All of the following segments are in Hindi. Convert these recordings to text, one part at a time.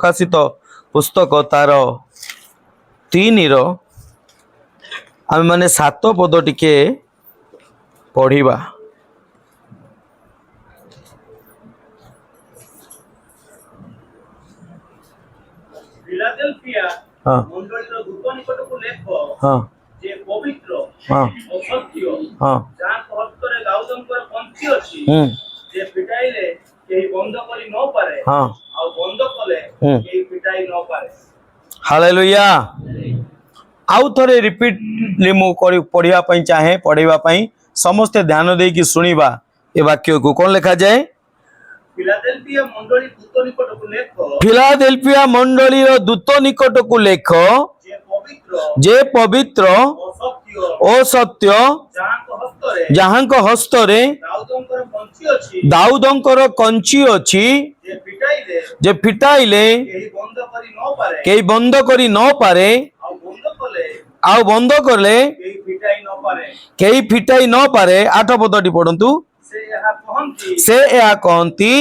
प्रकाशित पुस्तक तार 3 आम मैंने 7 पद टिके पढ़ा। फिलाडेल्फिया हाँ मंडलीर दूत निकटकु लेख हाँ जे पवित्र हाँ असत्य हाँ जाहां हस्तरे दाऊदंकर पंक्ति अछि हम्म जे पिटाइले केही बंद करी न पारे हाँ आ बंद कले केही पिटाई न पारे। हालेलुया। आउ थरे रिपीटली मु पढ़िया पई चाहे पढ़ेवा पई समस्ते ध्यान दे कि सुनिबा ए वाक्य को कोन लिखा जाए। फिलाडेल्फिया मंडली दूत निकटकु लेख फिलाडेल्फिया मंडली दूत निकट को लेख जे पवित्र ओ सत्य जहां हस्तरे दाऊदंकर कंची अछि जे फिटाइले केही बंद करी न पारे आउ बंद कले केही फिटाई न पारे। 8 पदटी पढ़ंतु। से यह कहती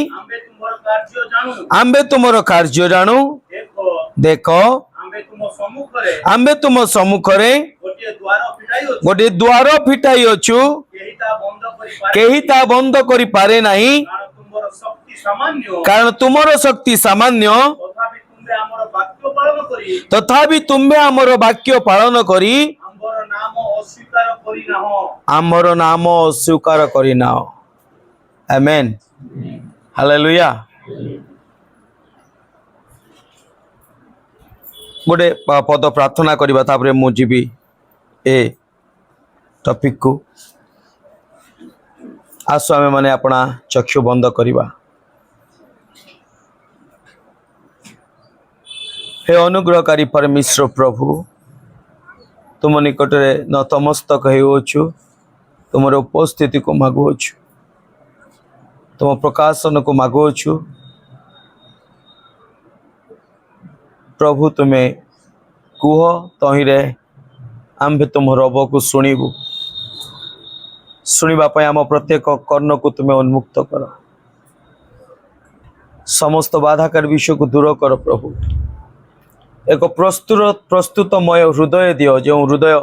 आम्बे तुमर कार्य जानू देख आम्बे तुम सम्मुखरे गोटे द्वार फिटाई अछु केही ता बंद करी पारे नहीं कारण तुमर शक्ति सामान्य तथापि तुम्बे आमर वाक्य पालन करी आमर नाम अस्वीकार करी नाओ। Amen hallelujah. गोटे पद प्रार्थना करबा तापरे मु जीवी ए टॉपिक को। आसो आमे माने अपना चक्षु बंद करबा। हे अनुग्रहकारी परमेश्वर प्रभु तुम निकट में नतमस्तक होछु तुमर उपस्थिति को मागुछु तुम प्रकाशन को मागुछु प्रभु तुम्हें कुह तहिरे आम्भे तुम रब को शुणिबु शुणिबा पय आम प्रत्येक कर्ण को तुम्हें उन्मुक्त कर समस्त बाधाकार विषय को दूर कर प्रभु एक प्रस्तुतमय हृदय दियो जो हृदय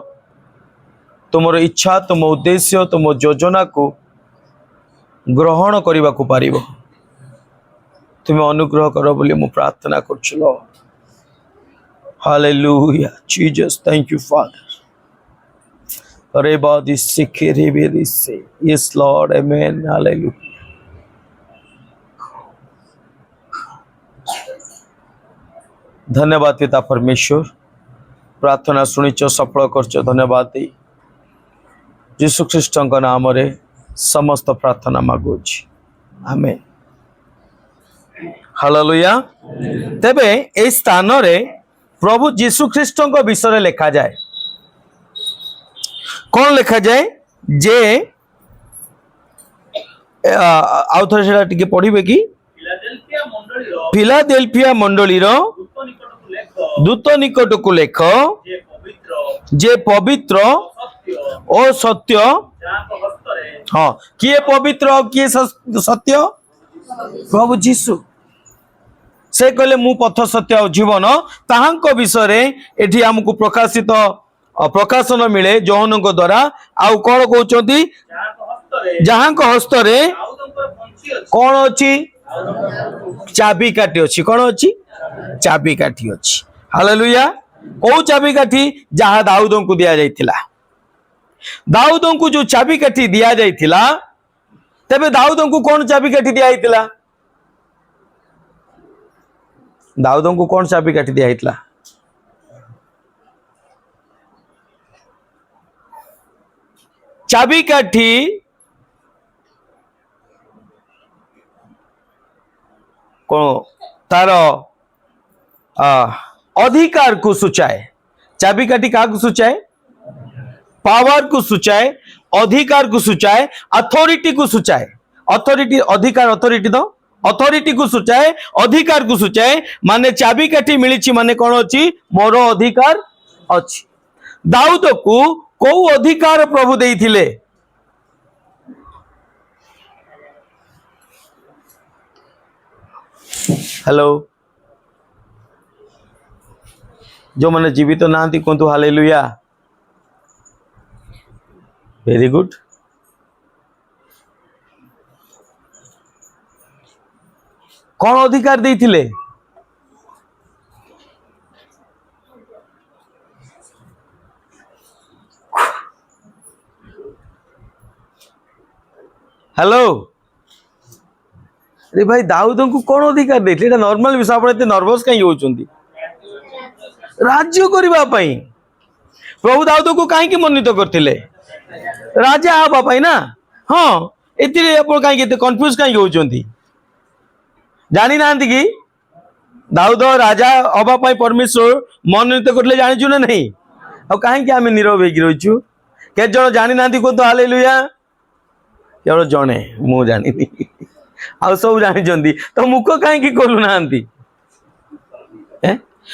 तुमर इच्छा तुम उद्देश्य तुम योजना को ग्रहण करने को पारिबो तुम्हें अनुग्रह कर बोली मु प्रार्थना करछु lord. Hallelujah Jesus thank you father. अरे बादी सिखे रे बेदी से यस लॉर्ड आमेन हालेलुया। धन्यवाद पिता परमेश्वर प्रार्थना शुणिच सफल करच धन्यवाद दे यीशु ख्रीष्ट नाम रे समस्त प्रार्थना मागुछि आमेन हालेलुया। तेबे ए स्थान रे प्रभु यीशु ख्रीष्ट विषय लिखा जाए कौन लिखा जाए जे आउ थोड़े सेटा टिके पढ़िबे कि फिलाडेल्फिया मंडलीर दूत निकट को लेख जे पवित्र ओ सत्य हाँ किए पवित्र और किए सत्य प्रभु जीशु से कहले मु पथ सत्य और जीवन ताहांको विषय एठी हमको प्रकाशित प्रकाशन मिले जोहन को द्वारा आउ कौन कहउचंती जहां को हस्तरे कौन अछि चाबी काठी अछि कौन अछि चाबी काठी अछि। हालेलुया। को चाबी काठी जहां दाऊद को दिया जाइथिला दाऊद को जो चाबी काठी दिया जाइथिला तबे दाऊद को कौन चाबी काठी दिया जाइथिला दाऊद को कौन चाबी काठी दिया जाइथिला चाबी काठी कौन तार अधिकार को सूचाए चाबी काठी क्या को सूचाए पावर को सूचाए अधिकार को सूचाए अथॉरिटी को सूचाए अथॉरिटी अधिकार अथॉरिटी तो अथॉरिटी को सूचाए अधिकार को सूचाए माने चाबी काठी मिली माने कौन अच्छी मोर अधिकार अच्छी। दाऊद को कौ अधिकार प्रभु देइथिले हेलो जो मैंने जीवित ना कहतु हालेलुया। Very good. कौन अधिकार देथिले? हेलो अरे भाई दाऊद को कौन अधिकार देथिले? नॉर्मल विषय आप नर्वस कहीं होचंती? राज्य करबा पई प्रभु दाऊद को कहीं मनित करथिले? राजा हबा पई ना। हाँ एतिरे आपण कहीं केते कंफ्यूज कहीं होचंती? जानी नांती कि दाऊद राजा हबा पई परमेश्वर मनोनीत करले जानिछु ना नहीं? अब कहीं आम नीरव होगी रहीचु? के जन जानी नांती को तो हालेलुया। केवल जणे मु जानी आ सब जानी तो मुख कहीं खोलु नांती?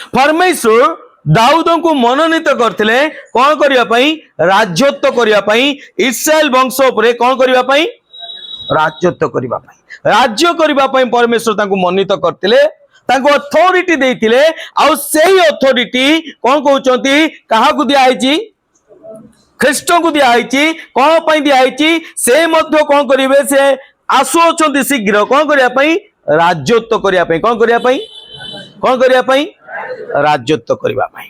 परमेश्वर दाऊद को मनोनीत करथिले कौन करिया पई? राज्यत्व करिया पई। इस्राएल वंश उपरे कौन करिया पई? राज्यत्व करिया पई। राज्य करिया पई परमेश्वर तांको मनोनीत करथिले, तांको अथॉरिटी देथिले। आ सेही अथॉरिटी कौन कहउचंती काहा को दिया आइची? ख्रीष्ट को दिया आइची। कौन पई दिया आइची? से मध्य कौन करिवे? से आसु अछंती शीघ्र कौन करिया पई? राज्यत्व करिया पई। कौन करिया पई? कौन करिया पई? राज्यत्व करिया पई।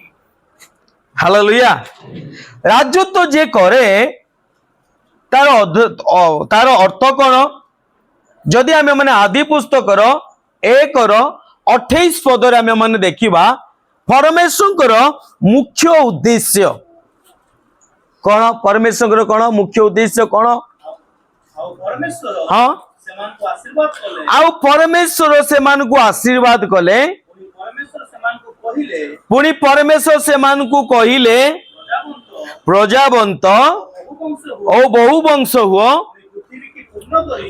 हालेलुया। राज्यत्व जे करे तार अर्थ कौन? जदि आमे माने आदि पुस्तकर 1:28 पदरे आमे माने देखिबा परमेश्वर मुख्य उद्देश्य कौन? परमेश्वर कौन मुख्य उद्देश्य कौन? हाँ परमेश्वर से आशीर्वाद कले। पुणी परमेश्वर से कहिले प्रजावंत और बहुवंश हुआ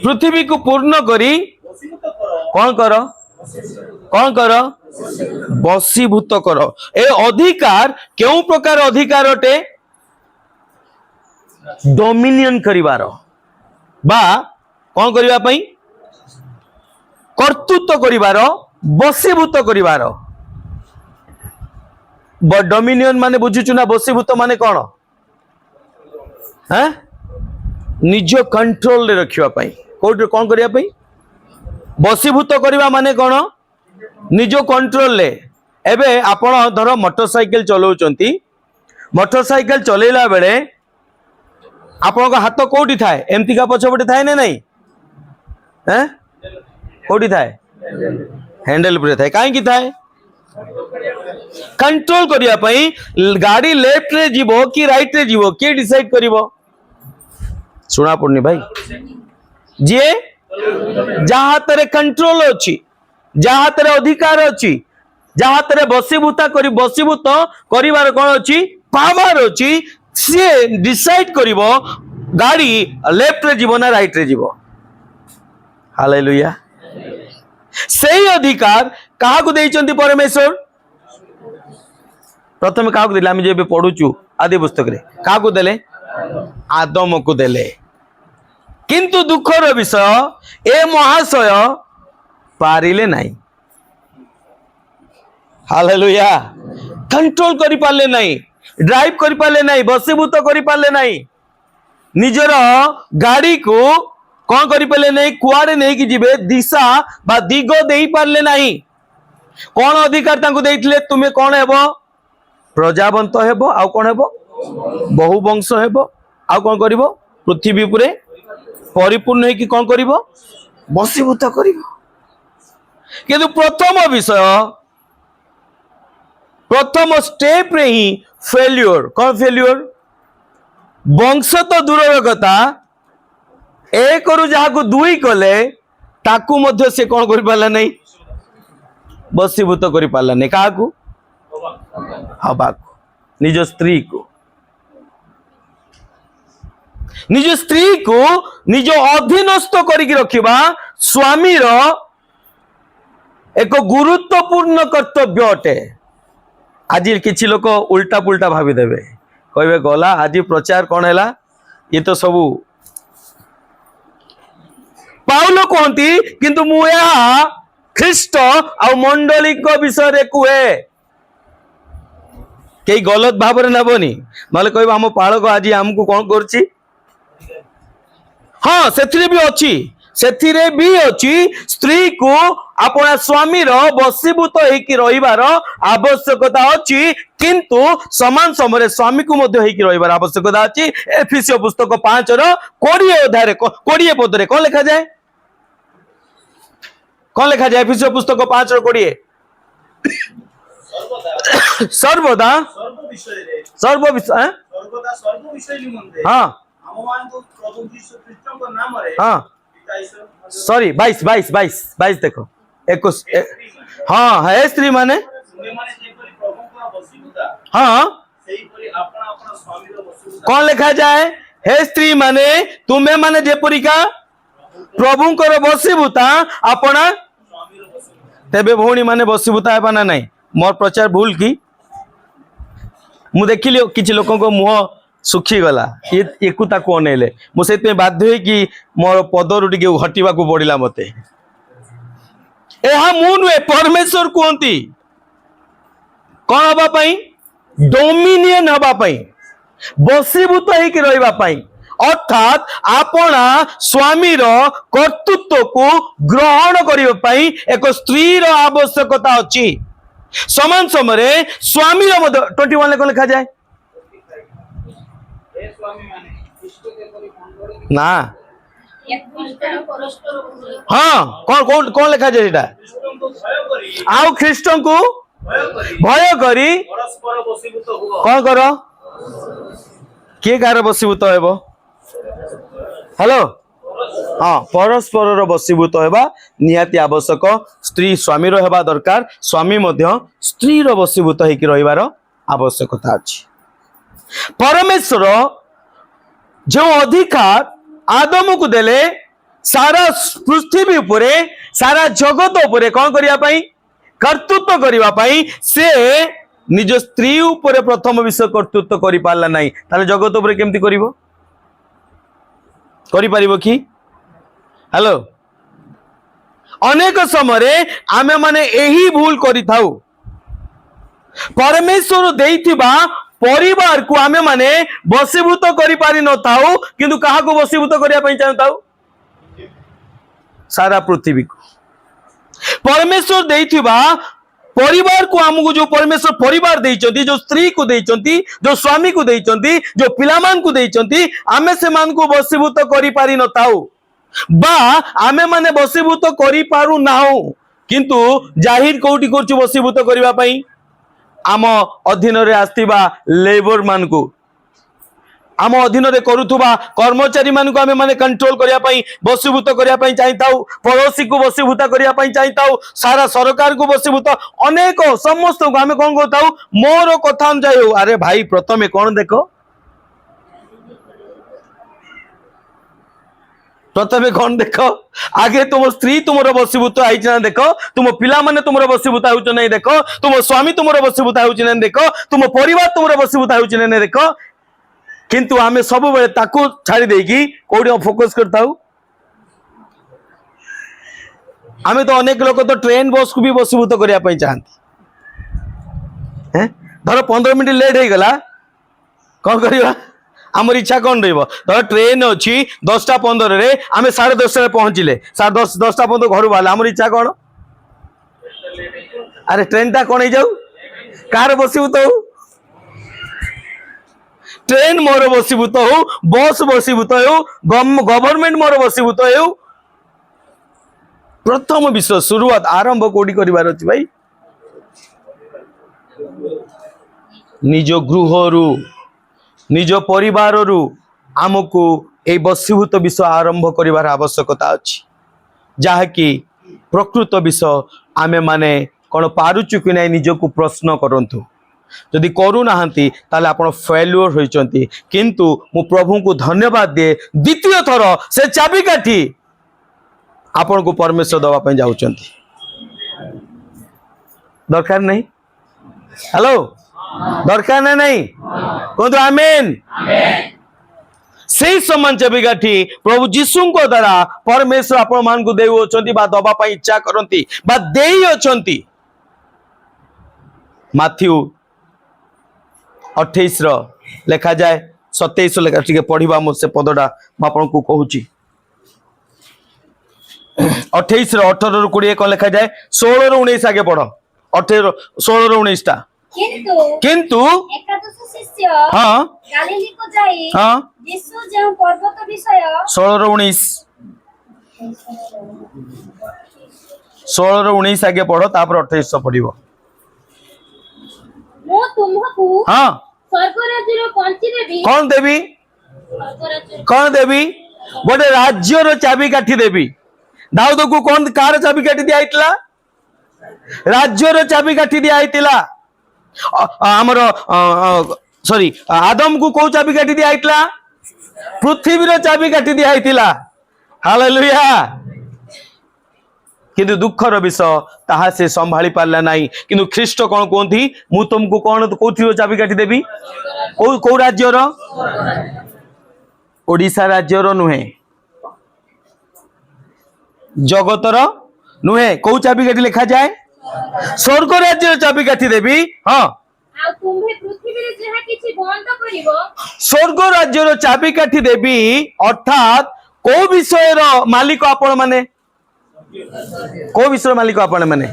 पृथ्वी को पूर्ण करी कौन कर? कौन कर? बसीभूत कर। ए अधिकार क्यों प्रकार अधिकार अटे? डोमिनियन करिवार बा कौन करिवा पई? कर्तृत्व करिवार, बसीभूत करिवार। डोमिनियन माने बुझुचु ना? बसीभूत माने कौन? हैं? निज कंट्रोल रे रखिवा पई। कोड कौन करिया पई? बसीभूत करिवा माने कौन? निज कंट्रोल ले। एबे आपण धर मोटरसाइकिल चलाउचंती, मोटरसाइकिल चलेला बेले आपण हाथ कोठी थाए? एमती का पछपटे थाए ना नहीं? हैं? कोठी थाए? हैंडल पर थाए। काहे की थाए? कंट्रोल करिया पई। गाड़ी लेफ्ट रे जीवो कि राइट रे जीवो के डिसाइड करिवो? सुना पड़नी भाई। जे जहां तेरे कंट्रोल अछि, जहां तेरे अधिकार अछि, जहां तेरे बसीभूत करिवार कोन अछि? पावर अछि। से डिसाइड करिवो गाड़ी लेफ्ट रे जीवो ना राइट रे जीवो। हालेलुया। सही अधिकार कहा को देइचंती परमेश्वर? प्रथम कहा को दिले? आमे जे पढुचु आदि पुस्तक रे कहा को देले? आदम को देले। किंतु दुखर विषय ए महाशय पारिले नहीं। हालेलुया। कंट्रोल करि पाले नहीं, ड्राइव करि पाले नहीं, बसीभूत करि पाले नहीं। निजर गाड़ी को कौन करि पाले नहीं? कुआडे नहीं कि जिबे दिशा बा दिगो देई पाले नहीं। कौन अधिकार तांको देइथिले? तुमे कौन हेबो? प्रजावंत हेबो। आ कौन हेबो? बहुवंश हेबो। आ कौन करिवो? पृथ्वी पुरे परिपूर्ण है कि कौन करिवो? बसीभूत करिवो। किंतु प्रथम विषय, प्रथम स्टेप रे ही फेल्योर। कौन फेल्योर? वंश तो दूर कथा, एक रु जहा को दुई कले ताकू मध्य से कौन करि पाला नहीं? बसीभूत करि पाला नहीं। काहा को? हवा को, निज स्त्री को। निज स्त्री को निज अधीनस्थ करिक रखिबा स्वामी रो एक गुरुत्वपूर्ण कर्तव्य अटे। आज किछि लोक उल्टा पुल्टा भावी देबे, कहबे गला आज प्रचार कौन हैला? ये तो सबू पाउलो कहती, किंतु मु या ख्रीष्ट आ मंडली को विषय रे कुहे। कई गलत भाव रे नबनी नले कहब आम पालक आज आमको कौन करछि हाँ सेथिरे भी अच्छी स्त्री को अपना स्वामी बसीभूत होइकी रहिबार आवश्यकता अच्छी किंतु समान समय स्वामी को मध्य होइकी रहिबार आवश्यकता अच्छी एफिसियो पुस्तक 5:20 अध्याय 20 पदरे कौन लिखा जाए एफिसियो पुस्तक 5:20 सर्वदा सर्व विषय निमंते हाँ ଆମମାନଙ୍କୁ ପ୍ରଭୁ ଯୀଶୁ ଖ୍ରୀଷ୍ଟଙ୍କ ନାମରେ हाँ सॉरी 22 देखो 21 हाँ है स्त्री माने ତୁମେମାନେ ଯେପରି ପ୍ରଭୁଙ୍କର ବଶୀଭୂତା हाँ ସେହିପରି ଆପଣ ଆପଣ ସ୍ୱାମୀର ବଶୀଭୂତା कौन लिखा जाए हे स्त्री माने तुम्हें माने जेपरिका प्रभुଙ୍କର बसीभूता अपना ସ୍ୱାମୀର ବଶୀଭୂତା तेबे भौणी माने बसीभूता हेबा ना नहीं मोर प्रचार भूल की मु देखिली किछि लोकों को मुह सुखी गला एकू ताकू अनेले मु सेते बाध्य होई कि मोर पदरु टिके हटिबा को पड़िला मते एहा मु नुए परमेश्वर कहंती कोन हबा पई डोमिनियन हबा पई बसीभूत होइके रहिबा पई अर्थात आपना स्वामी रो कर्तृत्व को ग्रहण करिबा पई एक स्त्री रो आवश्यकता अछि समान समय स्वामी रो 21 ले लिखा जाए हे ସ୍ୱାମୀମାନେ ଖ୍ରୀଷ୍ଟ ଯେପରି ମଣ୍ଡଳୀ ना एकनिष्ठा परस्पर पूजक हाँ कौन कौन लिखा जाए एटा ଖ୍ରୀଷ୍ଟଙ୍କୁ ଭୟ କରି आउ ख्रीष्ट को भय करी ପରସ୍ପର ବଶୀଭୂତ ହୁଅ कौन कर किए कार बसीभूत हेबो हेलो हाँ परस्पर बसीभूत हेबा निहाती आवश्यक स्त्री स्वामी रो हेबा दरकार स्वामी मध्य स्त्री रो बसीभूत हेकि रहिबार आवश्यकता अछि परमेश्वर जो अधिकार आदम को देले सारा पृथ्वी उपरे सारा जगत उपरे कौन करिया पई कर्तृत्व करिवा पई से निज स्त्री उपरे प्रथम विषय कर्तृत्व करि पारला नाही ताले जगत उपरे केमति करिवो करि परिवो कि हेलो अनेक समय आमे माने एही भूल करि थाउ परमेश्वर देइथिबा परिवार को आमे माने बसीभूत करि पारि न थाउ किंतु काहा को बसीभूत करिया पई चाहताउ सारा पृथ्वी को परमेश्वर देइथिबा परिवार को हमको जो परमेश्वर परिवार देइचंती जो स्त्री को देइचंती जो स्वामी को देइचंती जो पिलामान को देइचंती आमे से मान को बसीभूत करि पारि न थाउ बा आमे माने बसीभूत करि पारु नाउ किंतु जाहिर कोठी करछु बसीभूत करिवा पई आम अधीन रे आस्तिबा लेबर मान को आम अधीन रे करुथुबा कर्मचारी मान को आमे माने कंट्रोल करिया पई बसीभूत करिया पई चाहताउ पड़ोसी को बसीभूत करिया पई चाहताउ सारा सरकार को बसीभूत अनेक समस्त को आमे कोन करताउ मोर कथा अनुसार हो अरे भाई प्रथमे कोन देखो प्रथमे कौन देख आगे तुम स्त्री तुमर बसीभूत आईच ना देख तुम पिला माने तुमर बसीभूत होउच नै देख तुम स्वामी तुमर बसीभूत होउच नै देख तुम परिवार तुमर बसीभूत होउच नै देख किंतु आमे सब बेले ताकू छाड़ी देकी कोडी फोकस करताउ आमे तो अनेक लोक तो ट्रेन बस को भी बसीभूत करिया पई चाहंती हैं धर 15 मिनिट लेट हे गला कोन करिवा आमर इच्छा कौन रही धर ट्रेन अच्छी 10:15 रे आमे 10:30 पहुंचले 10:15 घर बाहर आमर इच्छा कौन अरे ट्रेन टा कौन जाऊ कार बसीभूत हो ट्रेन मोर बसीभूत हो बस बसीभूत हो गवर्नमेंट मोर बसीभूत हो प्रथम विषय शुरुआत आरंभ कोडी करिवार अछि भाई निज गृहरु निज परिवार रु आमको ए बसीभूत विषय आरंभ करिवार आवश्यकता अछि जहाँकि प्रकृत विषय आमे माने कौन पारुचु कि नहीं निज को प्रश्न करंतु जदि करू नाहंती ताले आपण फेल्युअर होइचंती किंतु मु प्रभु को धन्यवाद दे द्वितीय थर से चाबिकाठी आपण को परमेश्वर दवा पई जाउचंती दरकार नहीं हेलो दरकार ना नहीं कहतु आमेन से समान चाबिकाठी प्रभु जीशु को द्वारा परमेश्वर आपण मान को देउछंती बा दबा पई इच्छा करंती बा देई अछंती माथ्यू 28 लेखा जाए 27 लेखा टिके पढ़िबा मो से पदटा म आपन को कहूची 28 18 20 कौन लिखा जाए 16 19 आगे पढ़ो 18 16 19 टा किंतु एकादश शिष्य हाँ गालीली को जाई हाँ यीशु जो पर्वत विषय 16 19 16 19 आगे पढ़ो तापर 28 पढ़िबो मो तुमको हाँ स्वर्ग राज्य पहुंची देबी कौन देवी स्वर्ग राज्य कौन देवी गोटे राज्यर चाबी काठी देवी दाऊद को कौन कार चाबी काठी दिया आइतला राज्यर चाबी काठी दिया आइतला हमर सॉरी आदम को को चाबी काठी दिया आइतला पृथ्वीर चाबी काठी दिया आइतला हालेलुया किंतु दुखर विषय ताहा से संभाली पारला नहीं किंतु ख्रीष्ट कौन कहती मु तुमको कौन कोथि चाबी काठी देबी को राज्यर ओडिशा राज्यर नुहे जगतर नुहे को चाबी काठी लिखा जाए स्वर्ग राज्य चाबी काठी देबी हाँ आ तुम्हे पृथ्वी रे जहा किछि बंद करिवो स्वर्ग राज्यर चाबी काठी देबी अर्थात को विषय मालिक आपण माने को विषय मालिक आपण माने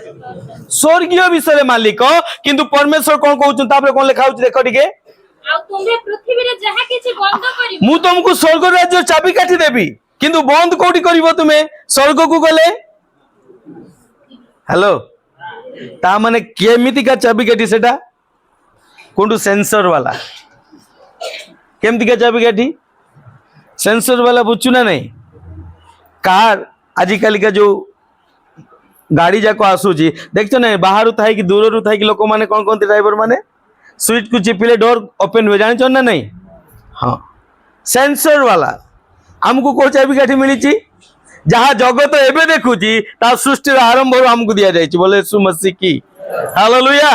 स्वर्गीय विषय मालिक किंतु परमेश्वर कौन कहउछ तापर कौन लिखा होछ देखो टिके आ तुम्हे पृथ्वी रे जहा किछि बंद करिवो मु तुमको स्वर्ग राज्य चाबी काठी देबी किंतु बंद कोठी करिवो तुमे स्वर्ग को गले हेलो ता माने केमिति का चाबी काठी सेटा कोंडू सेंसर वाला केमिति का चाबी काठी सेंसर वाला बुझु ना नहीं कार आजिकल का जो गाड़ी जाको आसूची देखछ ना बाहर थाई कि दूर रु थाई कि लोक माने कोन कोन ड्राइवर माने स्विच को चिपिले डोर ओपन हो जाने ना नहीं हाँ सेंसर वाला हमको को चाबी काठी मिली जहाँ जगत एबे देखुची ता सृष्टि आरंभ हमको दिया जाइए बोले यीशु मसीह की हालेलुया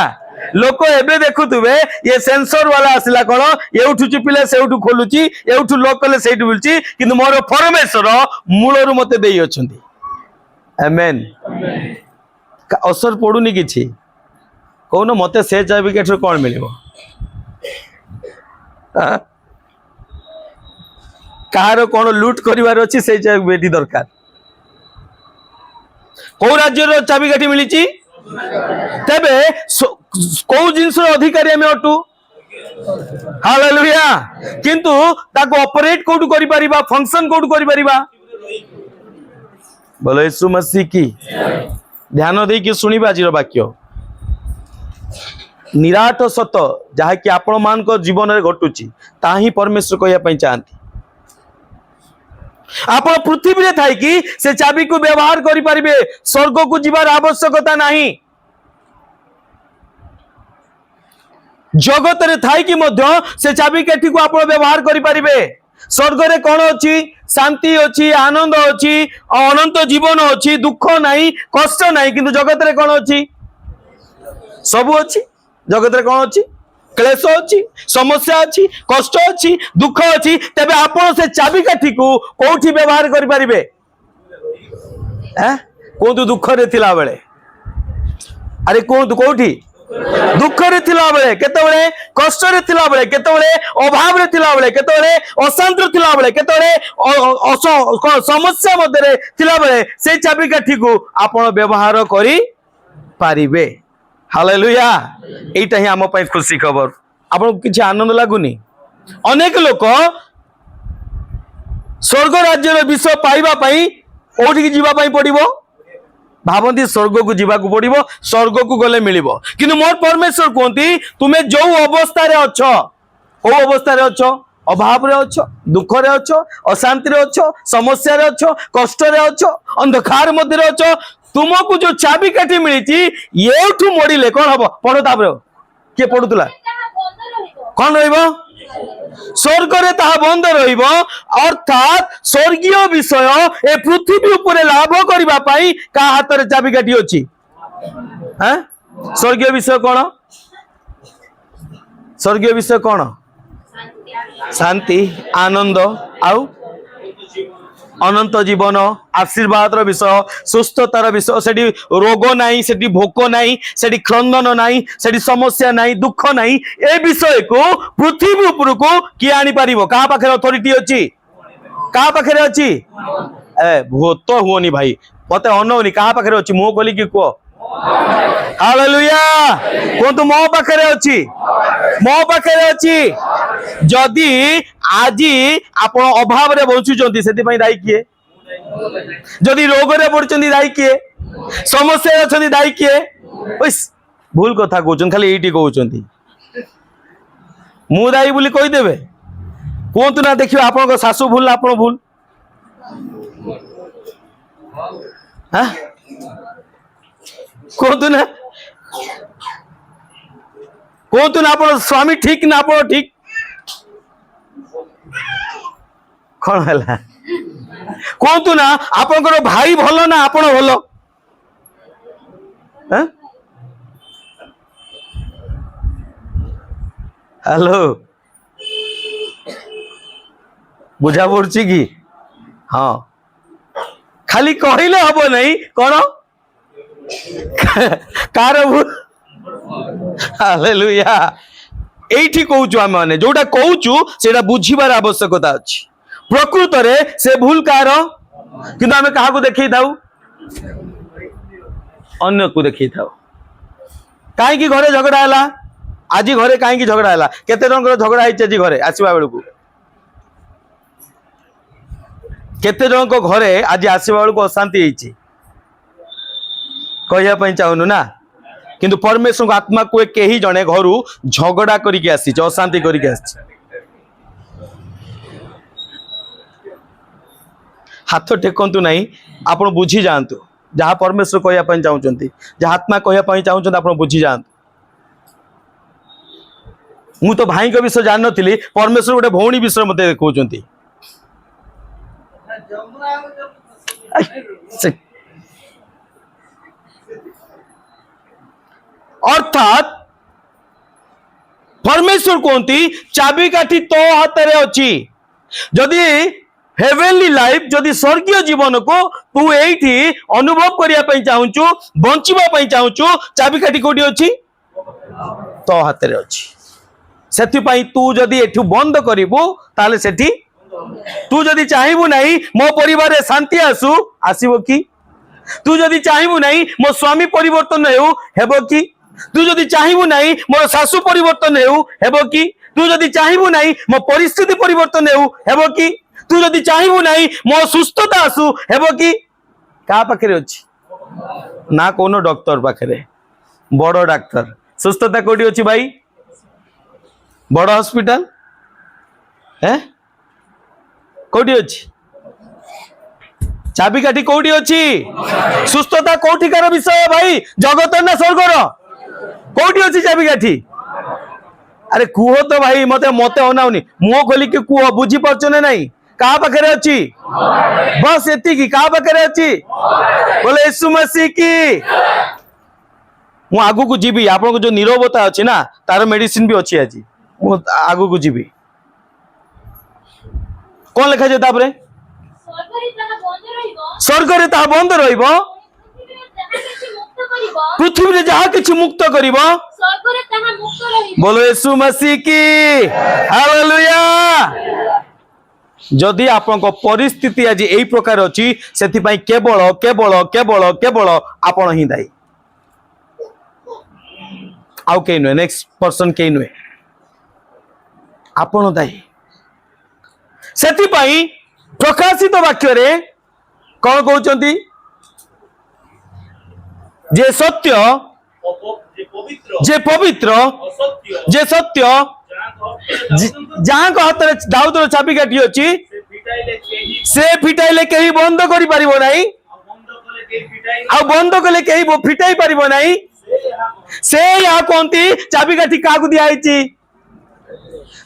लोक एबे देखुथुबे ये सेंसर वाला आसिला कोन एउठु चिपिले सेउठु खोलुची एउठु लॉक कले सेउठु मिलची किंतु मोर परमेश्वर मूलरु मते देई अछंती आमेन असर पडुनी किछि कौन मते से चाबी काठी कौन मिलिबो कहार कौन लूट करिवार अछि से चाबी बेटी दरकार को राज्यर चाबी काठी मिली तेबे को जिनस अधिकारी आम अटू हालेलुया किंतु ताको ऑपरेट कोठु करि परिबा फंक्शन कोठु करि परिबा बोलो यीशु मसीह की ध्यान दे कि सुनिबा आजिर वाक्य निराट सत जहा कि आपण मान को जीवन रे घटुची ताही परमेश्वर कहया पई चाहंती आप पृथ्वी रे थाई कि से चाबी को व्यवहार करि परिबे स्वर्ग को जीवार आवश्यकता नहीं जगत रे थाई कि मध्य से चाबी काठी को आप व्यवहार करि परिबे स्वर्ग रे कौन अछि शांति अछि आनंद अछि अनंत जीवन अछि दुख नहीं कष्ट नहीं किंतु जगत रे कौन अछि सब अछि जगत रे कौन अछि क्लेश अछि समस्या अछि कष्ट अछि दुख अछि तबे आपण से चाबी काठी को कोठी व्यवहार करि परिबे कोंतु दुख रे थिला बेले अरे कोंतु कोठी दुख रे थिला बेले केतबेले कष्ट रे थिला बेले केतबेले अभाव रे थिला बेले केतबेले अशांत रे थिला बेले केतबेले समस्या मध्य रे थिला बेले से चाबी काठी को आपण व्यवहार करि पारिबे हालेलुया एटा ही आम पई खुशी खबर आपन किछि आनंद लागुनी अनेक लोक स्वर्ग राज्य रे विषय पाइबा पई ओठी की जीवा पई पड़िबो भावंती स्वर्ग को जीवा को पड़िबो स्वर्ग को गले मिलिबो किंतु मोर परमेश्वर कोंती तुमे जो अवस्था रे अछो ओ अवस्था रे अछो अभाव रे अछो दुख रे अछो अशांति रे अछो समस्या रे अछो कष्ट रे अछो अंधकार मध्य रे अछो तुमको जो चाबी काठी मिली येठू मोड़िले कौन हम पढ़ो तापर किए पढ़ुला कौन रहिबो स्वर्ग रे ताहा बंद रहिबो अर्थात स्वर्गीय विषय ए पृथ्वी ऊपर लाभ करबा पई का हाथ रे चाबी काठी अछि हैं स्वर्गीय विषय कौन स्वर्गीय विषय कौन शांति आनंद आउ अनंत जीवन आशीर्वाद विषय सुस्थतार विषय सेठी रोग नाही सेठी भोक नाही सेठी क्रंदन नाही सेठी समस्या नाही दुख नाही ए विषय को पृथ्वी ऊपर को किए आनी पारिबो कहा पाखरे अथॉरिटी अछि कहा पाखरे अछि ए भूत हुओनी भाई मते अनौनी कहा पाखरे अछि मुंह खोली कि को हालेलुया कोंतु मो पाखरे अछि मो पाखरे अछि जदि आजी आपण अभाव रे बंचुचंती सेति पई दाई किए जदि रोग रे पड़चंती दाई किए समस्या अछंती दाई किए ओइस भूल कथा कहउचन खाली एटी कहउचंती मु दाई बोली कहि देबे कोंतु ना देखियो आपण को सासु भूल आपण भूल हां कहतु ना आप स्वामी ठीक ना आप ठीक कौन है कहतु ना आप भाई भल ना आप भल हेलो बुझा पड़ी कि हाँ खाली कहले हम नहीं कौन कार हालेलुया एठी कहूचु आम माने जोटा कहूचु सेटा बुझिबार आवश्यकता अछि प्रकृत रे से भूल कार किंतु आमे काहा को देखै थाउ अन्य को देखै थाउ काहे की घरे झगड़ा हला आज घरे काहे की झगड़ा हला केते जन झगड़ा हिच आज घरे आसीबा बेलकू केते जन को घरे आज आसीबा बेलकू अशांति हिची कहया चाहूनु ना किंतु परमेश्वर आत्मा को कहीं जने घर झगड़ा करके आसी अशांति करके आसी हाथ टेकंतु नहीं आपण बुझी जातु जहाँ परमेश्वर कहया चाहते जहाँ आत्मा कहया चाहते आप बुझी जातु मु तो भाई विषय जान नी परमेश्वर गोटे भौणी विषय मत देखते अर्थात परमेश्वर कहती चाबिकाठी तो हाथ में अच्छी जदि हेवेनली लाइफ जदि स्वर्गीय जीवन को तू एठी अनुभव करने चाहूँ बंचापी चाहूँ चाबिकाठी कोटी अच्छी तो हाथ में अच्छी से तू जदि एठू बंद करू ताले सेठी तू जदि चाहबू नहीं मो परिवार रे शांति आसू आसीबो कि तू जदि चाहबू नहीं मो स्वामी परिवर्तन हेबो कि तू जदि चाहबू नहीं मोर सासु परिवर्तन हेबो कि तू जदि चाहबू नहीं मो परिस्थिति परिवर्तन हेबो कि तू जदि चाहबू नहीं मो सुस्थता आसू हेबो कि का पाखरे अछि ना कोनो डॉक्टर पाखरे बड़ डॉक्टर सुस्थता कोठी अछि भाई बड़ हॉस्पिटल है कोठी अछि चाबिकाठी कोठी अछि सुस्थता कोठिकार विषय भाई जगत ना स्वर्गर कोठी अछि चाबिकाठी अरे कुहो तो भाई मते मते अनाउनी मुंह खोली के कुहो बुझी परछ ना नहीं का पाखरे अछि बस एति की का पाखरे अछि बोले यीशु मसीह की मु आगु को जीवी आपन को जो नीरवता अछि ना तार मेडिसिन भी अछि आज मु आगु को जीवी कौन लिखा जाए तापरे स्वर्ग रे ताहा बंद रहिबो पृथ्वी रे जहाँ किछि मुक्त करिबो बोलो यीशु मसीह की हालेलुया जदि आपन को परिस्थिति आज एई प्रकार अछि सेति पई केवल केवल केवल केवल आपन ही दाई आउ के नो नेक्स्ट पर्सन के नो आपन दाई सेति पई प्रकाशित वाक्य रे कौन कहउचंती जे सत्य जे पवित्र जे सत्य जहाँ को हाथ में दाऊद चाबिकाठी अच्छी से फिटाइले कहीं बंद करि परिबो नहीं आ बंद कले कहीं फिटाई परिबो नहीं से या कोंती चाबिकाठी काकू दिया आइची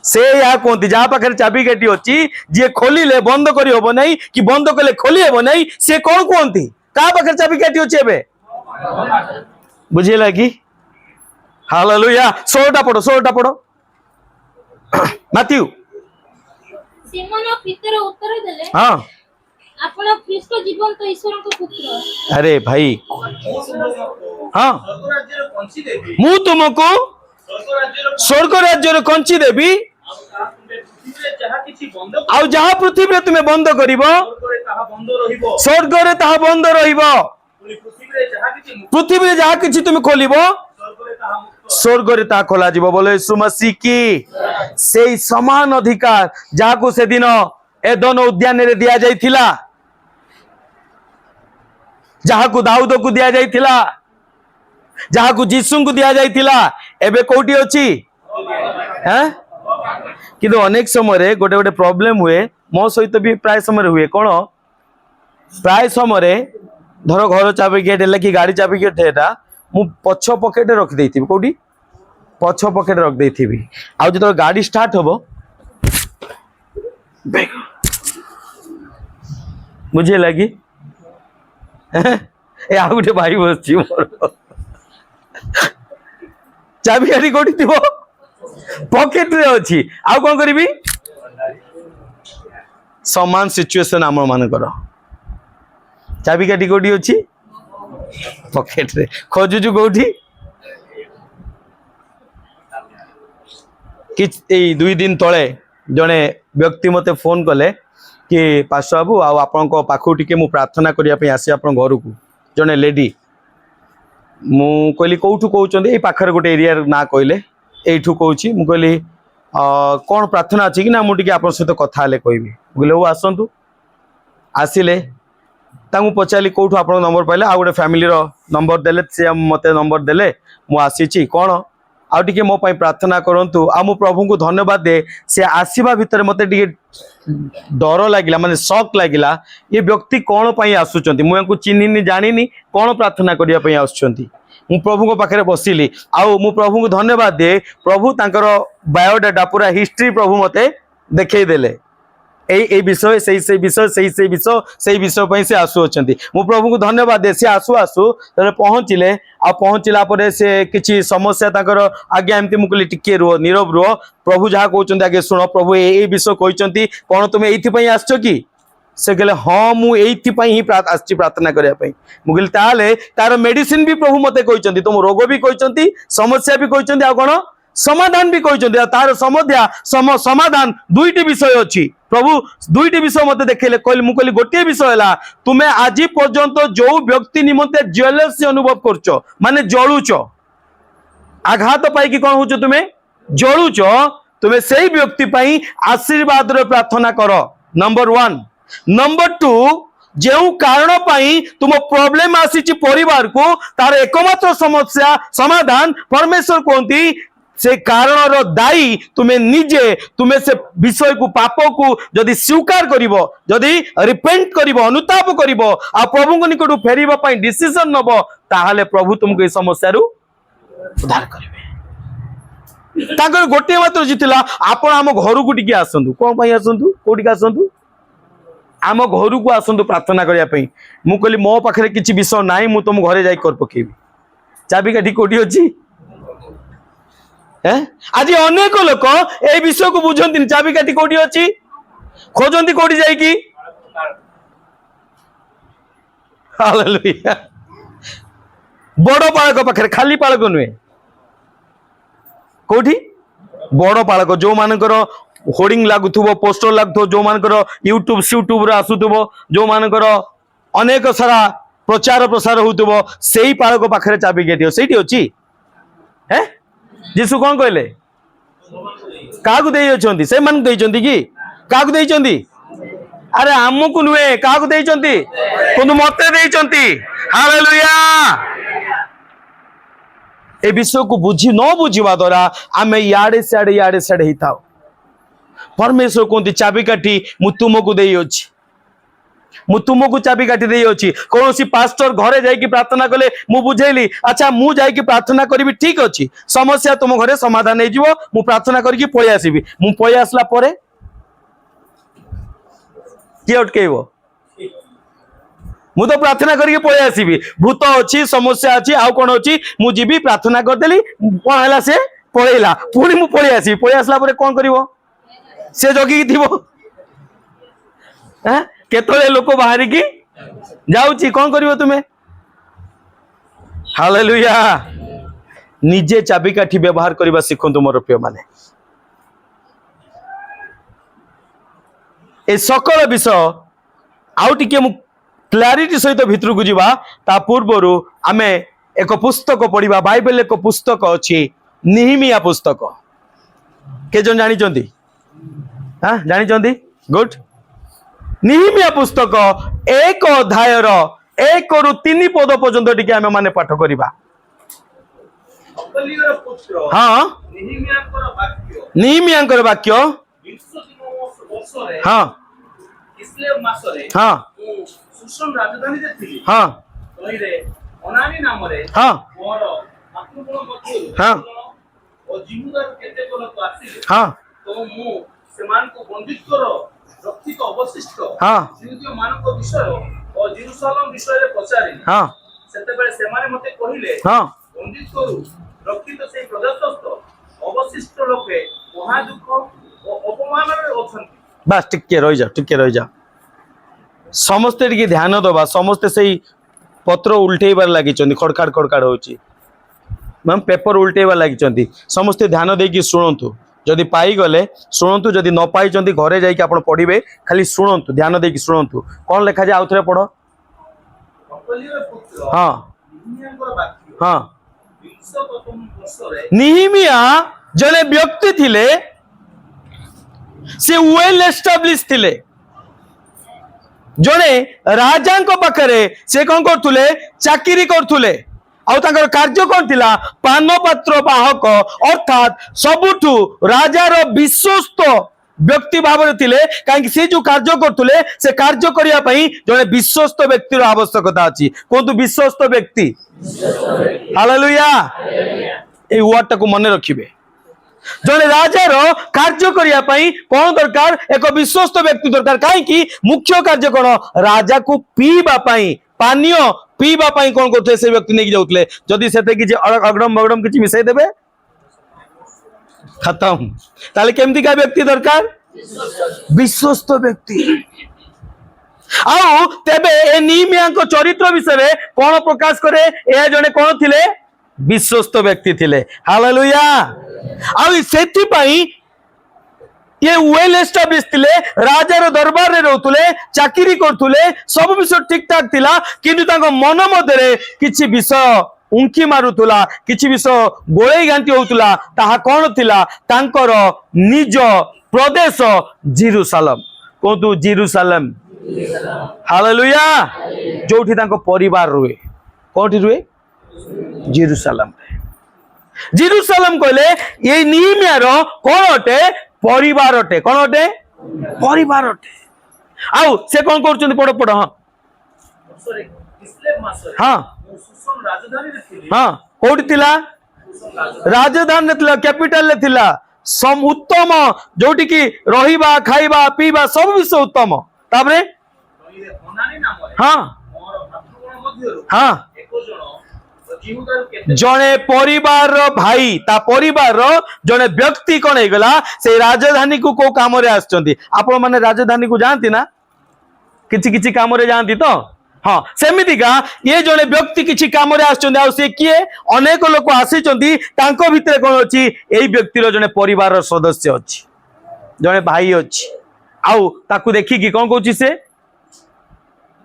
से या कोंती जहाँ पाखे चाबिकाठी अच्छी जे खोलिले बंद करि होबो नहीं कि बंद कले खोली हेबो नहीं से कौन कोंती का पाखे चाबिकाठी अच्छी एबे बुझिला कि हालेलुया 16टा पढ़ो माथ्यू सिमोन पीतर उत्तर देले हां ଆପଣ ଖ୍ରୀଷ୍ଟ ଜୀବନ୍ତ ଈଶ୍ୱରଙ୍କ ପୁତ୍ର। अरे भाई हाँ ସ୍ୱର୍ଗ ରାଜ୍ୟର କଞ୍ଚି ଦେବି मु तुमको ସ୍ୱର୍ଗ ରାଜ୍ୟର स्वर्ग राज्य कंची देवी ଆଉ ତାହା ତୁମେ ପୃଥିବୀରେ ଯାହା କିଛି ବନ୍ଦ आउ जहाँ पृथ्वी रे तुम्हें बंद करिव ସ୍ୱର୍ଗରେ ତାହା ବନ୍ଦ ରହିବ स्वर्ग रे ताहा बंद रहिब ପୁଣି ପୃଥିବୀରେ ଯାହା କିଛି ମୁକ୍ତ पृथ्वी रे जहाँ किछि तुम्हें खोलिब ସ୍ୱର୍ଗରେ ତାହା ମୁକ୍ତ स्वर्ग रे ताहा खोला जीव बोले यीशु मसीह की से समान अधिकार जहाँ को से दिन एदन उद्यान रे दिया जाइथिला जहाँ को दाऊद को दिया जाइथिला जहाँ को यीशु को दिया जाइथिला एबे कोठी अछि हैं किंतु अनेक समय रे गोटे गोटे प्रॉब्लम हुए मो सहित भी प्राय समय हुए कौन प्राय समय धर घर चाबी गेट है कि गाड़ी चाबी गेट है मु पछ पकेट रखी देथि कोठी पछ पकेट रख देथि आ जो गाड़ी स्टार्ट हबो मुझे लगी ए आ गुटे भाई बसछि मोर चाबी गाड़ी कोठी थिबो पॉकेट रे अछि आ कोन करबी समान सिचुएशन आम मानकर चाबी काटी कोठी अछि पॉकेट रे खोजुजु कोठी कि ए 2 दिन तळे जणे व्यक्ति मते फोन कले कि पास बाबू आपण पाखु टिके मु प्रार्थना करिया पे आसी आपण घर को जणे लेडी मु कहली कोठु कहउचंदी ए पाखर गोटे एरिया ना कहले एठू कहउची मु कहली कौन प्रार्थना अछि कि ना मु टिके आपण सहित कथा ले कहबी बोले ओ आसंतु आसिले तांगु पचाली कोठु आपण नंबर पाइले आ गोटे फैमिली रो नंबर देले से मते नंबर देले मु आसीची कोन आ टिके मो पई प्रार्थना करंतु आ मु प्रभु को धन्यवाद दे से आसीबा भितर मते टिके डर लागिला माने शॉक लागिला ये व्यक्ति कोन पई आसुचंती मु यांकु चिन्हिनी जानिनी कोन प्रार्थना करिया पई आसुचंती मु प्रभु को पाखरे बसिली आउ मु प्रभु को धन्यवाद दे प्रभु तांकर बायोडाटा पूरा हिस्ट्री प्रभु मते देखै देले ए विषय से विषय पई से आसु अछंती मु प्रभु को धन्यवाद दे से आसु आसु तले पहुंचिले आ पहुंचिला परे से किछि समस्या ताकर आगे एमती मुकली टिके रो नीरव रो प्रभु जहा कहउचंती आगे सुनो प्रभु ए विषय कहउचंती कोन तुमे एथि पई आछो की से कहले हाँ मु एथि पई ही आछि प्रार्थना करिया पई मु कहली ताले तार मेडिसिन भी प्रभु मते कहउचंती तुम रोग भी कहउचंती समस्या भी कहउचंती आ कोन समाधान भी कहउचंती तार समाधान दुईटी विषय अछि प्रभु दुईटी विषय मते देखले कहले मु कहली गोटे विषय हला तुमे आज पर्यंत जो व्यक्ति निमंते जेलसी अनुभव करछो माने जळुचो आघात पाई कि कोन होचो तुमे जळुचो तुमे सेही व्यक्ति पई आशीर्वाद रे प्रार्थना करो नंबर 1 नंबर 2 जेउ कारण पाई तुम प्रॉब्लम आसी परिवार को तार एकमात्र समस्या समाधान परमेश्वर कहती से कारण रो दायी तुम्हें निजे तुम्हें से विषय को पाप को जदि स्वीकार करिवो जदि रिपेंट करिवो अनुताप करिवो आ प्रभु को निकट फेरिबा पई डिसीजन नबो ताहाले प्रभु तुमको ए समस्या रु उद्धार करिवे ताकर गोटे मात्र जितिला आपण हम घर को टिके आसंतु कोन पई आसंतु कोठी का आसंतु आम घर को आसंतु प्रार्थना करिया पई मु कहली मो पाखरे किछि विषय नाही मु तुम घरे जाई कर पकेबी चाबी काठी कोठी अछि आज अनेक लोक ए विषय को बुझंती चाबी काठी कोठी अछि खोजंती कोठी जाई की हालेलुया बड़ पालक पाखरे खाली पालक नुहे कोठी बड़ पालक जो मानकर होर्डिंग लागुथुबो पोस्टर लागुथुबो जो मानकर यूट्यूब रे आसुथुबो जो मानकर अनेक सारा प्रचार प्रसार होउथुबो सेही पालक पाखरे चाबी काठी सेठी अछि हैं जीसु कौन कहले काकू देई अछंती से मान देई चंती की काकू देई चंती अरे हमकु नुहे काकू देई चंती कोन मते देई चंती हालेलुया ए विषय को बुझी न बुझीवा द्वारा आमे याडे साडे हिताओ परमेश्वर कोंती चाबी काठी मु तुमको देई अछि मु तुमको चाबी काटी दे अछि कौन सी पास्टर घरे जाई कि प्रार्थना कले मु बुझेली अच्छा मु जाई कि प्रार्थना करिवि ठीक अछि समस्या तुम घरे समाधान हे जिवो मु प्रार्थना करी कि पळि आसीबी मु पळि आसला परे कि अटकेइबो मु तो प्रार्थना करी कि पळि आसीबी भूत अछि समस्या अछि आ कोन अछि मु जीबी प्रार्थना कर देली कोन हला से पळेला पुनी मु पळि आसीबी पळि आसला परे कोन करिवो से जगी थिबो हैं केतले लोक बाहर की जाउची कौन करिवो तुमे हालेलुया निजे चाबिकाठी व्यवहार करबा शिखंतु मोर प्रिय माने ए सकल विषय आउ टिके मु क्लारिटी सहित भितर को जीवा ता पूर्वरु आमे एक पुस्तक पढ़िबा बाइबल एक पुस्तक अछि निहिमिया पुस्तक के जन जानि चंदी हां जानि चंदी गुड निहिमिया पुस्तक एक अध्याय रो 1 रु 3 पद पर्यंत टिके आमे माने पाठ करिबा हकलियर पुत्र हां निहिमियाकर वाक्य 20 वर्षरे हां किस्लेव मासरे हां सुसन राजधानी रे थिली हां तहिरे अनानी नामरे हां मोर आत्मगुण मध्य हां ओ जीवदार केते कोन तो आसीले हां तो मु सेमान को बंदित्वर रक्षित अवशिष्ट हां जिउदियो मानक विषय ओ जेरूशलेम विषय रे पचारि हां सेते बेले सेमाने मते कहिले हां बंदित्वर रक्षित से प्रजातस्थ अवशिष्ट लोके महा दुख ओ अपमान रे अछंती बस टिके रही जा समस्ते टिके ध्यान दबा समस्ते सही पत्र उल्टेबार लगी खड़खाड़ खड़खाड़ होची मैम पेपर उल्टेबार लगी समस्ते ध्यान देकी शुणु जदि पाई गले शुणु जदि न पाई घरे जाइए आप पढ़े खाली शुणु ध्यान देकी शुणु कौन लिखा जाए आउ थे पढ़ हकलियर पुत्र हाँ निहिमियाकर वाक्य हाँ 20 वर्षरे निहिमिया जने व्यक्ति थिले से वेल एस्टाब्लिश थिले जने राजा पाखरे से कौन करथुले चाकरी करथुले आउ तांकर कार्य कौन थिला पानपात्र बाहक अर्थात सबुठु राजार विश्वस्त व्यक्ति भाव थिले कहीं से जो कार्य करथुले से कार्य करिया पई जने विश्वस्त व्यक्तिर आवश्यकता अछि कोंतु विश्वस्त व्यक्ति हालेलुया ए वर्ड टाको मने रखिबे जने राजार कार्य करिया पई कोन दरकार एक विश्वस्त व्यक्ति दरकार काहे कि मुख्य कार्य कोन राजा को पीबा पई पानीय पीबा पई कोन करथे से व्यक्ति नेकी जाउतले जदी सेते कि अगड़म बगड़म किछि मिसाई देबे खत्म ताले केमती का व्यक्ति दरकार विश्वस्त व्यक्ति आउ तेबे ए निहिमिया को चरित्र विषय कोन प्रकाश करे ए जने कोन थिले विश्वस्त व्यक्ति थिले हालेलुया आउ सेति पई ये वेल एस्टाब्लिश थिले राजार दरबार रे रहउतले चाकरी करथुले सब विषय ठीक ठाक थिला किंतु ताको मन मधरे किछि विषय उंकी मारुतुला किछि विषय गोळेई गांटी होउतुला ताहा कोन थिला तांकर निज प्रदेश जेरूशलेम कोतु जेरूशलेम हालेलुया जोठी तांको परिवार रुए कोठी रुए जेरूशलेम जेरूशलेम कहले ये निहिमियार कोन अटे परिवार अटे कोन अटे परिवार अटे आउ से कोन करचंदी पड़ पड़ हां वर्षरे किस्लेव मासरे हां सुसन राजधानी रे थिली हां कोठी थिला राजधानी थिला कैपिटल ले थिला सम उत्तम जोटी की रहिबा खाइबा पीबा सब विषय उत्तम ताबरे तहिरे अनानी नामरे हां मोर आत्मगुण मध्य हां एको जण जीवदार केते जने परिवार भाई ता परिवार जने व्यक्ति कौन है गला से राजधानी को को काम रे आछंती आपण माने राजधानी को जानती ना किछि किछि काम रे जानती तो हाँ सेमिति का ये जने व्यक्ति किछि काम रे आछंती आ से किए अनेक लोक आसीचंती तांको भितरे कोन अछि एई व्यक्तिर जने परिवार रो सदस्य अछि जने भाई अछि आउ ताकू देखि कि कोन कहूची से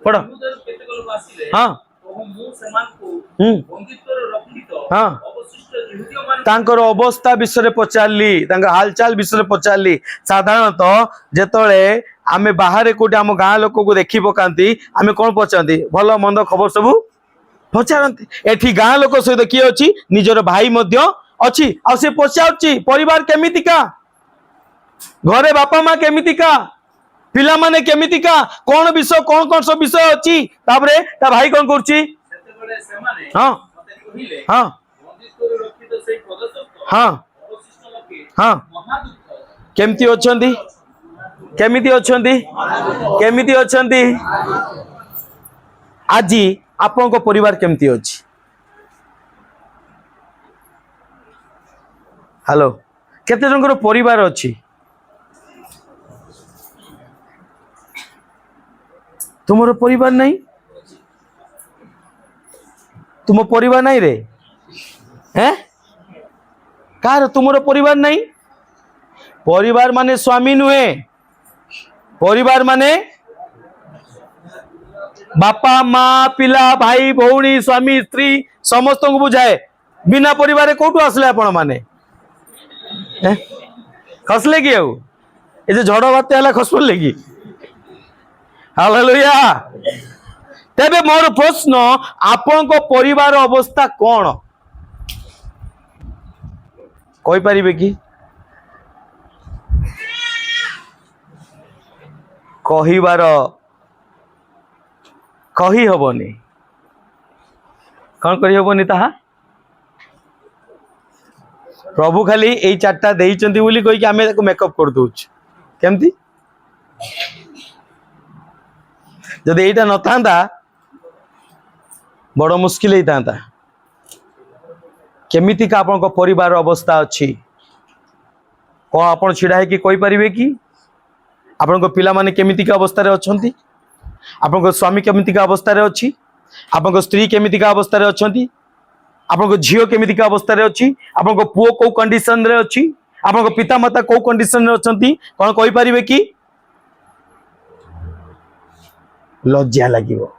पढ़ जीवदार केते लोक आसीले हां तो मु सेमान को बंदित्वर रक्षित हां अवशिष्ट यहूदियो मान तांकर अवस्था विषय पचारली तांकर हालचाल विषय पचारली साधारणतः जेतळे आमे बाहर कोटी आम गाँ लोक को देखि पकांती आमे कोन पचारती भलो मंद खबर सब पचारती एठी गाँ लोक सहित किए अछि निजर भाई मध्य अछि आ से पचारछि परिवार केमितिका घरे बापा मां केमितिका पिला माने केमितिका कोन विषय कोन सब विषय अछि ताबरे ता भाई कोन करछि सेते बेले सेमाने हां मते कहिले हां बंदित्वर रक्षित से प्रजातस्थ हां अवशिष्ट लोके हां महा दुख केमिति अछंती केमिति अछंती केमिति अछंती आजी आपन को परिवार केमिति अछि हेलो केते जंकर परिवार अछि तुमर परिवार नहीं तुम परिवार नहीं रे हैं कार तुमर परिवार नहीं परिवार माने स्वामी नुहे परिवार माने बापा माँ पिला भाई भौणी स्वामी स्त्री समस्त को बुझाए बिना परिवार कौटू आसले आपण माने खसले कि आउ ये झड़ बात्या है खस पड़े कि हालेलुया तेबे मोर प्रश्न आपण को परिवार अवस्था कौन कहि परिबे कि कहिबार कही हबनी कौन करी हबनी ताहा प्रभु खाली यही चार्टा देइचंती बोली कहि कि आमे ताको मेकअप कर दोछ केमती जदि एटा न थांदा बड़ मुश्किल होता केमिति का आपन को परिवार अवस्था अच्छी कौन आपन छिड़ा है कि कोई परिवे कि आपन को पिला माने केमिति का अवस्था रे अछंती आपन को स्वामी केमिति का अवस्था रे अछि आपन को स्त्री केमिति का अवस्था रे अछंती आपन को झियो केमिति का अवस्था रे अछि आपन को पुओ को कंडीशन रे अछि आपन को पिता माता को कंडीशन रे अछंती कोन कोइ परिवे कि लज्जा लागिबो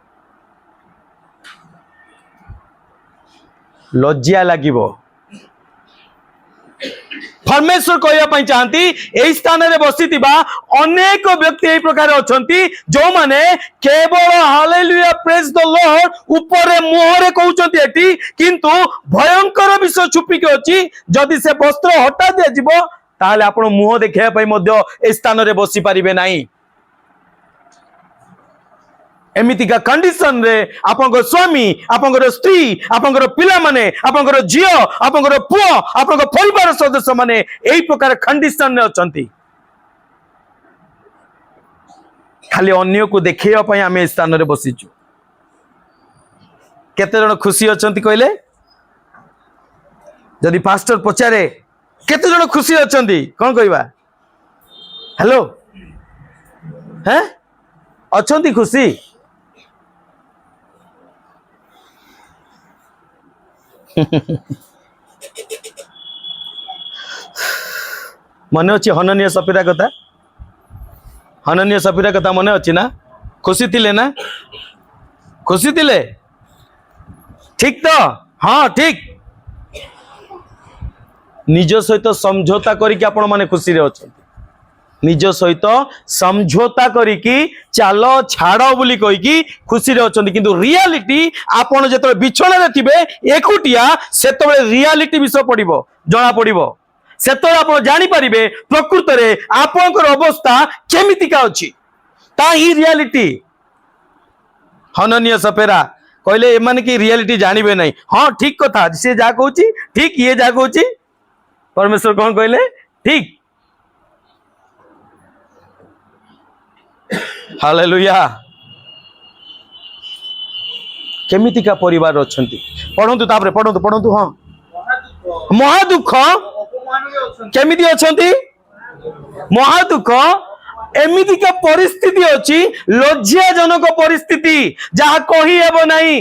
लज्जा लागिबो परमेश्वर कहया चाहती यही स्थान में बसी अनेक व्यक्ति यही प्रकार अछंती जो माने केवल हालेलुया प्रेज द लॉर्ड ऊपर मुहरे कहउचंती एटी किंतु भयंकर विषय छुपी के अछि जदि से वस्त्र हटा दिया जिवो ताले आपण मुह देखिया पई मध्य ए स्थान रे बसी परिबे नाही एमितिका कंडीशन रे आपन स्वामी आपन स्त्री आपन पिला माने आपन झियो आपन पुओ आपन परिवार सदस्य माने एही प्रकार कंडीशन रे अछंती खाली अन्य को देखिया पई आमे स्थान रे बसिचु केते जण खुशी अछंती कहले जदि पास्टर पचारे केते जण खुशी अछंती कोन कहबा हेलो हैं अछंती खुशी मन अच्छी हननीय सफीरा कथा हननीय सफीरा कथा मन अच्छी ना खुशी थिले ना खुशी थिले ठीक तो हाँ ठीक निज सहित समझौता करिकी आपण माने खुशी रे अछंती निज सहित समझौता करिकी चाल छाड़ बोली कहीकि खुशी रे अछंती किंतु रियलिटी आपण जेतबे बिछोना रे थिबे एकुटिया सेतबे रियलिटी विषय पड़िबो जणा पड़िबो सेतबे आपण जानि परिबे प्रकृत रे आपनकर अवस्था केमितिका अछि ता ही रियलिटी हननीय सफेरा कहले एमाने की रियलिटी जानिबे नहीं हाँ ठीक कथा से जा कहूची ठीक ये जा कहूची परमेश्वर कौन कहले ठीक हालेलुया केमितिका परिवार अछंती पढंतु तापरे पढंतु हां महादुख केमिति अछंती महादुख एमितिका परिस्थिति अछि लज्जाजनक परिस्थिति जहा कहि हेबो नाही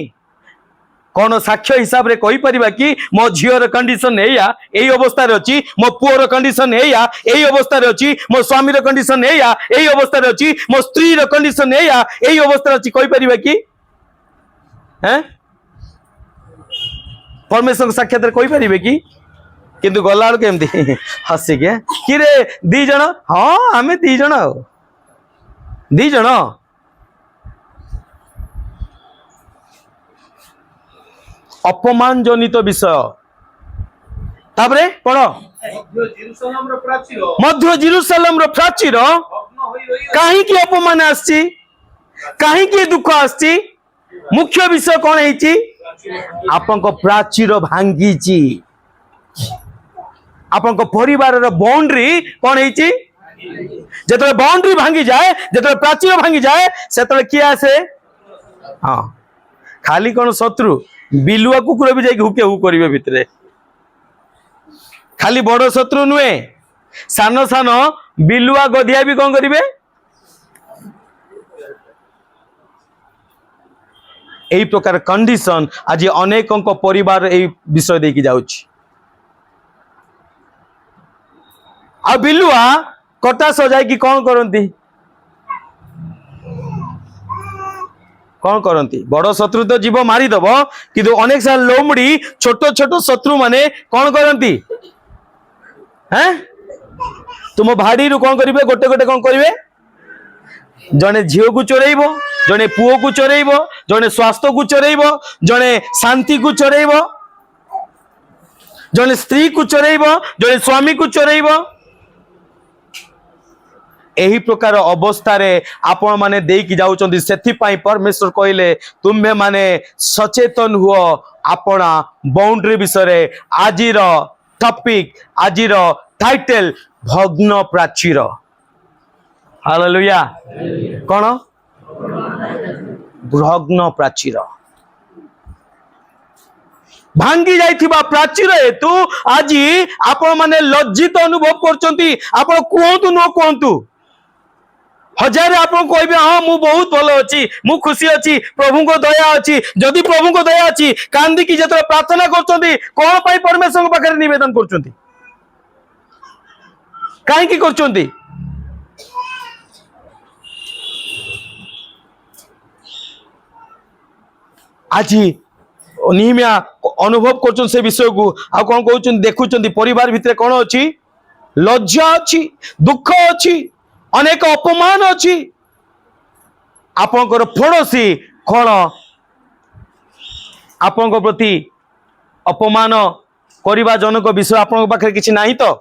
कौन साक्ष्य हिसाब रे कहि परिबा कि मो झियर कंडीशन एया एई अवस्था रे अछि मो पुओर कंडीशन एया एई अवस्था रे अछि मो स्वामी रे कंडीशन एया एई अवस्था रे अछि मो स्त्री रे कंडीशन एया एई अवस्था रे अछि कहि परिबा कि हैं परमेश्वर साक्षात रे कहि परिबे कि किंतु गला केमती हसी के कि रे दी जण हां आमे दी जण दी जण अपमान जनित विषय तापरे पढ़ मध्य जेरुसलेम रो प्राचीर कहीं की अपमान आछि कहीं की दुख आछि मुख्य विषय कौन है आपन को प्राचीर भांगी आपन को परिवार रो बाउंड्री कौन है जेतले बाउंड्री भांगी जाए जेतले प्राचीर भांगी जाए सेतले किए आसे हाँ खाली कौन शत्रु बिलुआ कुकुर भी जाके हुके हु करिवे भितरे खाली बड़ शत्रु नुहे सान सान बिलुआ गधिया भी कौन करिवे एही प्रकार कंडीशन आज अनेकों परिवार एही विषय देकी जाउछि। आ बिलुआ कटा सजाई कि कौन करती कौन करती बड़ शत्रु तो जीव मारिदब किंतु अनेक साल लोमड़ी छोट छोट शत्रु माने कौन करती हैं तुम भाड़ी रु कौन करिवे गोटे गोटे कौन करिवे जने झील को चोरेब जने पुओ को चोरेब जने स्वास्थ्य को चोरेब जने शांति को चोरेब जने स्त्री को चोरेब जने स्वामी को चोरेब एही प्रकार अवस्था रे आपण माने देकी जाउचंदी सेथि पई परमेश्वर कहले तुम्हे माने सचेतन हुओ आपना बाउंड्री विषय रे आजिर टॉपिक आजिर टाइटल भग्न प्राचीर हालेलुया कोन भग्न प्राचीर भांगी जाइथिबा प्राचीर हेतु आज आपण माने लज्जित अनुभव करचंती आपण कोहतु न कोहतु हजार आप कहे हाँ मु बहुत भल अच्छी मु खुशी अच्छी प्रभु को दया अच्छी जदि प्रभु को दया अच्छी कांदी जो प्रार्थना कर कौन पाई परमेश्वर पाखे निवेदन कर कहीं कर आज निहमिया अनुभव कर से विषय को आ कौन कहते देखुं परिवार भितर कौन अच्छी लज्जा अच्छी दुख अच्छी अनेक अपमान अच्छी आपंकर पड़ोशी कौन आपण प्रति अपमान करने जनक विषय आपण पाखे किसी नहीं तो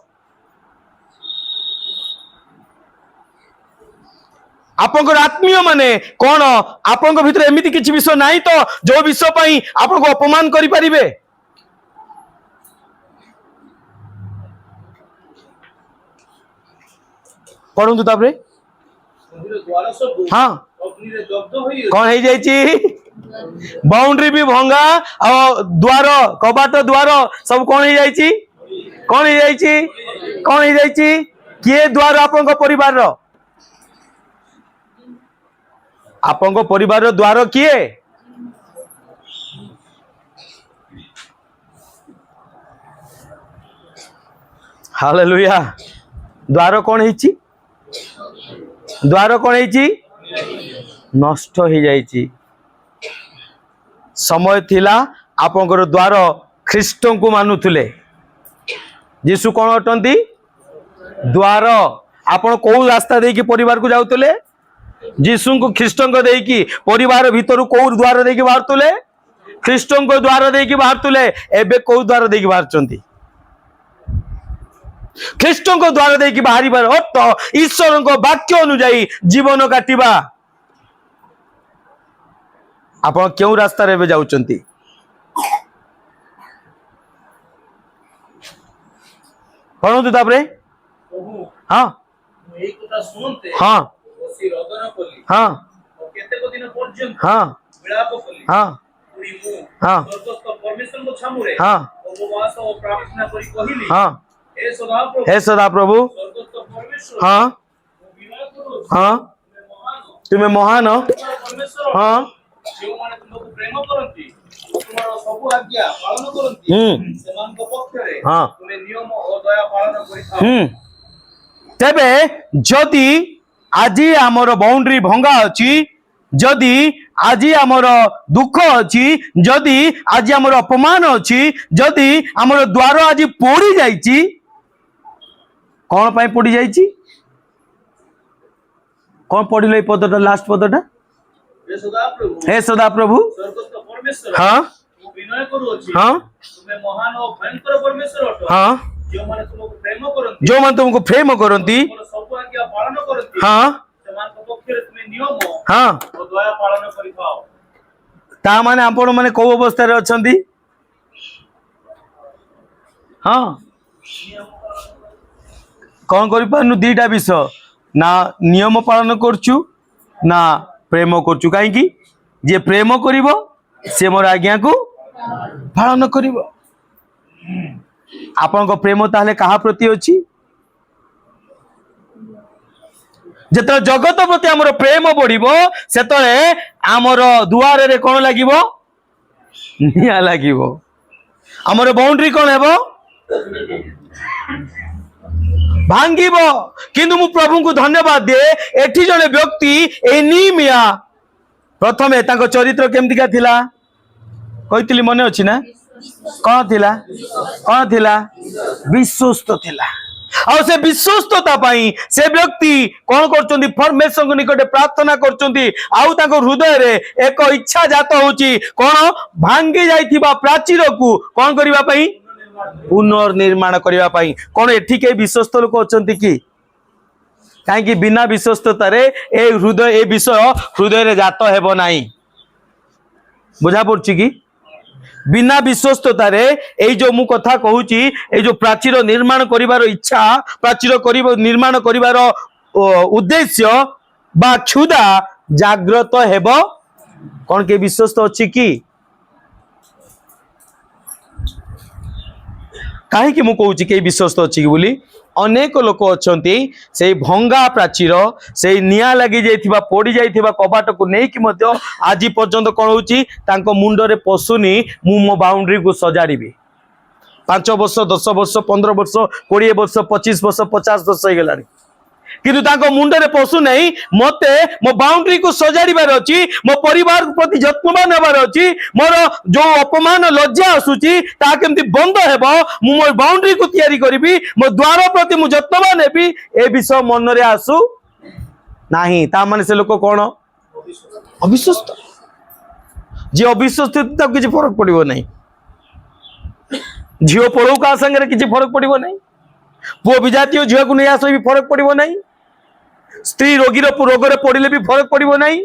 आपंकर आत्मीय माने कौन आपण भीतर एमती किसी विषय नहीं तो जो विषय पाई आपण को अपमान करि परिबे पढ़ु तापरे हाँ कौन हो जाइए बाउंड्री भी भंगा और द्वार कबाट द्वार सब कौन हो जाइए कौन हो जाइए कौन हो जाइए किए द्वार आपन परिवार आपन परिवार द्वार किए हालेलुया द्वार कौन है द्वार कौन है नष्ट हो जाइए समय थिला आपनकर द्वार ख्रीष्ट को मानुले जीशु कौन अटंती द्वार आपण कौ रास्ता देकी परिवार को जाउतले जीशु को ख्रीष्ट को देकी परिवार भीतर कौ द्वार देकी बाहरतुले ख्रीष्ट को द्वार देकी बाहरतुले एबे कौ द्वार देकी बाहरचंती ख्रीष्ट को द्वार देकी बाहर अर्थ ईश्वर को वाक्य अनुजाई जीवन काटिबा आपण क्यों रास्ता रे जाउचंती पढ़ु तापरे हाँ हाँ हाँ हाँ हाँ हाँ हाँ हे सदा प्रभु हाँ हाँ तुम्हें महान हाँ तेबे जदि आज आमर बाउंड्री भंगा अच्छी जदि आज आमर दुख अच्छी जदि आज आमर अपमान अच्छी जदि आमर द्वार आज पोड़ी जाइची कौन पाई पोड़ी जाइची कौन पढ़िल पदटा लास्ट पदटा हे सदा प्रभु हाँ हाँ हाँ जो मन तुमको प्रेम करती हाँ हाँ ता माने आपण माने को अवस्था रे अछंती हाँ कौन करि पानु दीटा विषय ना नियम पालन करचु ना प्रेम करचु काहे कि जे प्रेम करिवो से मोर आज्ञा को पालन करिवो आपन को प्रेम ताले कहा प्रति अछि যেতে জগত প্রতি আমার প্রেম বড়িব সেতলে আমার দুয়ারে কোন লাগিব নিয়া লাগিব আমার বাউন্ডারি কোন ହେବ ভাঙ্গিব কিন্তু মু প্রভুଙ୍କୁ ধন্যবাদ দিয়ে এটি জনে ব্যক্তি এই নিমিয়া প্রথমে তাଙ୍କ চরিত্র কেমতিকা থিলা কইতিলি মনে ଅଛି না কোন থিলা বিশ্বস্ত থিলা ଆଉ ସେ ବିଶ୍ୱସ୍ତତା ପାଇଁ ସେ ବ୍ୟକ୍ତି କଣ କରୁଛନ୍ତି ପରମେଶ୍ୱରଙ୍କ ନିକଟରେ ପ୍ରାର୍ଥନା କରୁଛନ୍ତି ଆଉ ତାଙ୍କ ହୃଦୟରେ ଏକ ଇଚ୍ଛା ଜାତ ହଉଛି କଣ ଭାଙ୍ଗି ଯାଇଥିବା ପ୍ରାଚୀରକୁ କଣ କରିବା ପାଇଁ ପୁନର୍ନିର୍ମାଣ କରିବା ପାଇଁ କଣ ଏଠି କେହି ବିଶ୍ୱସ୍ତ ଲୋକ ଅଛନ୍ତି କି କାହିଁକି ବିନା ବିଶ୍ୱସ୍ତତାରେ ଏ ବିଷୟ ହୃଦୟରେ ଜାତ ହେବ ନାହିଁ ବୁଝା ପଡୁଛି କି बिना विश्वस्ततारे एई जो मु कथा कहूची एई जो प्राचीर निर्माण करिवार इच्छा प्राचीर निर्माण करिवार उद्देश्य बा क्षुधा जागृत हेबो कोन के विश्वस्त अछि कि काहे कि मु कहूची के विश्वस्त अछि कि बोली अनेक लोक अछंती से भंगा प्राचीर से निया लगी जाइथिबा पड़ी जाइथिबा कबाट को नै कि मध्य आज पर्यंत कोन होची तांको मुंडो रे पसुनी मु मो बाउंड्री को सजाड़ीबी 5 वर्ष 10 वर्ष 15 वर्ष 20 वर्ष 25 वर्ष 50 वर्ष हो गलानी किंतु तांको मुंडो रे पसु नै मते मो बाउंड्री को सजाड़ीबार अछि मो परिवार प्रति यत्नवान हेबार अछि मोर जो अपमान लज्जा आसुची ता केमति बंद हेबो मु मोर बाउंड्री को तयारी करिबी मो द्वार प्रति मु यत्नवान हेबी ए विषय मन रे आसु नाही ता माने से लोक कोन अविश्वस्त जे अविश्वस्त ता किछि फरक पड़िबो नै झियो पळौ का संगे किछि फरक पड़िबो नै पुओ विजातीय झियो को नै आसो भी फरक पड़िबो नै स्त्री रोगीर रोगरे पड़िले भी फरक पड़िबो नै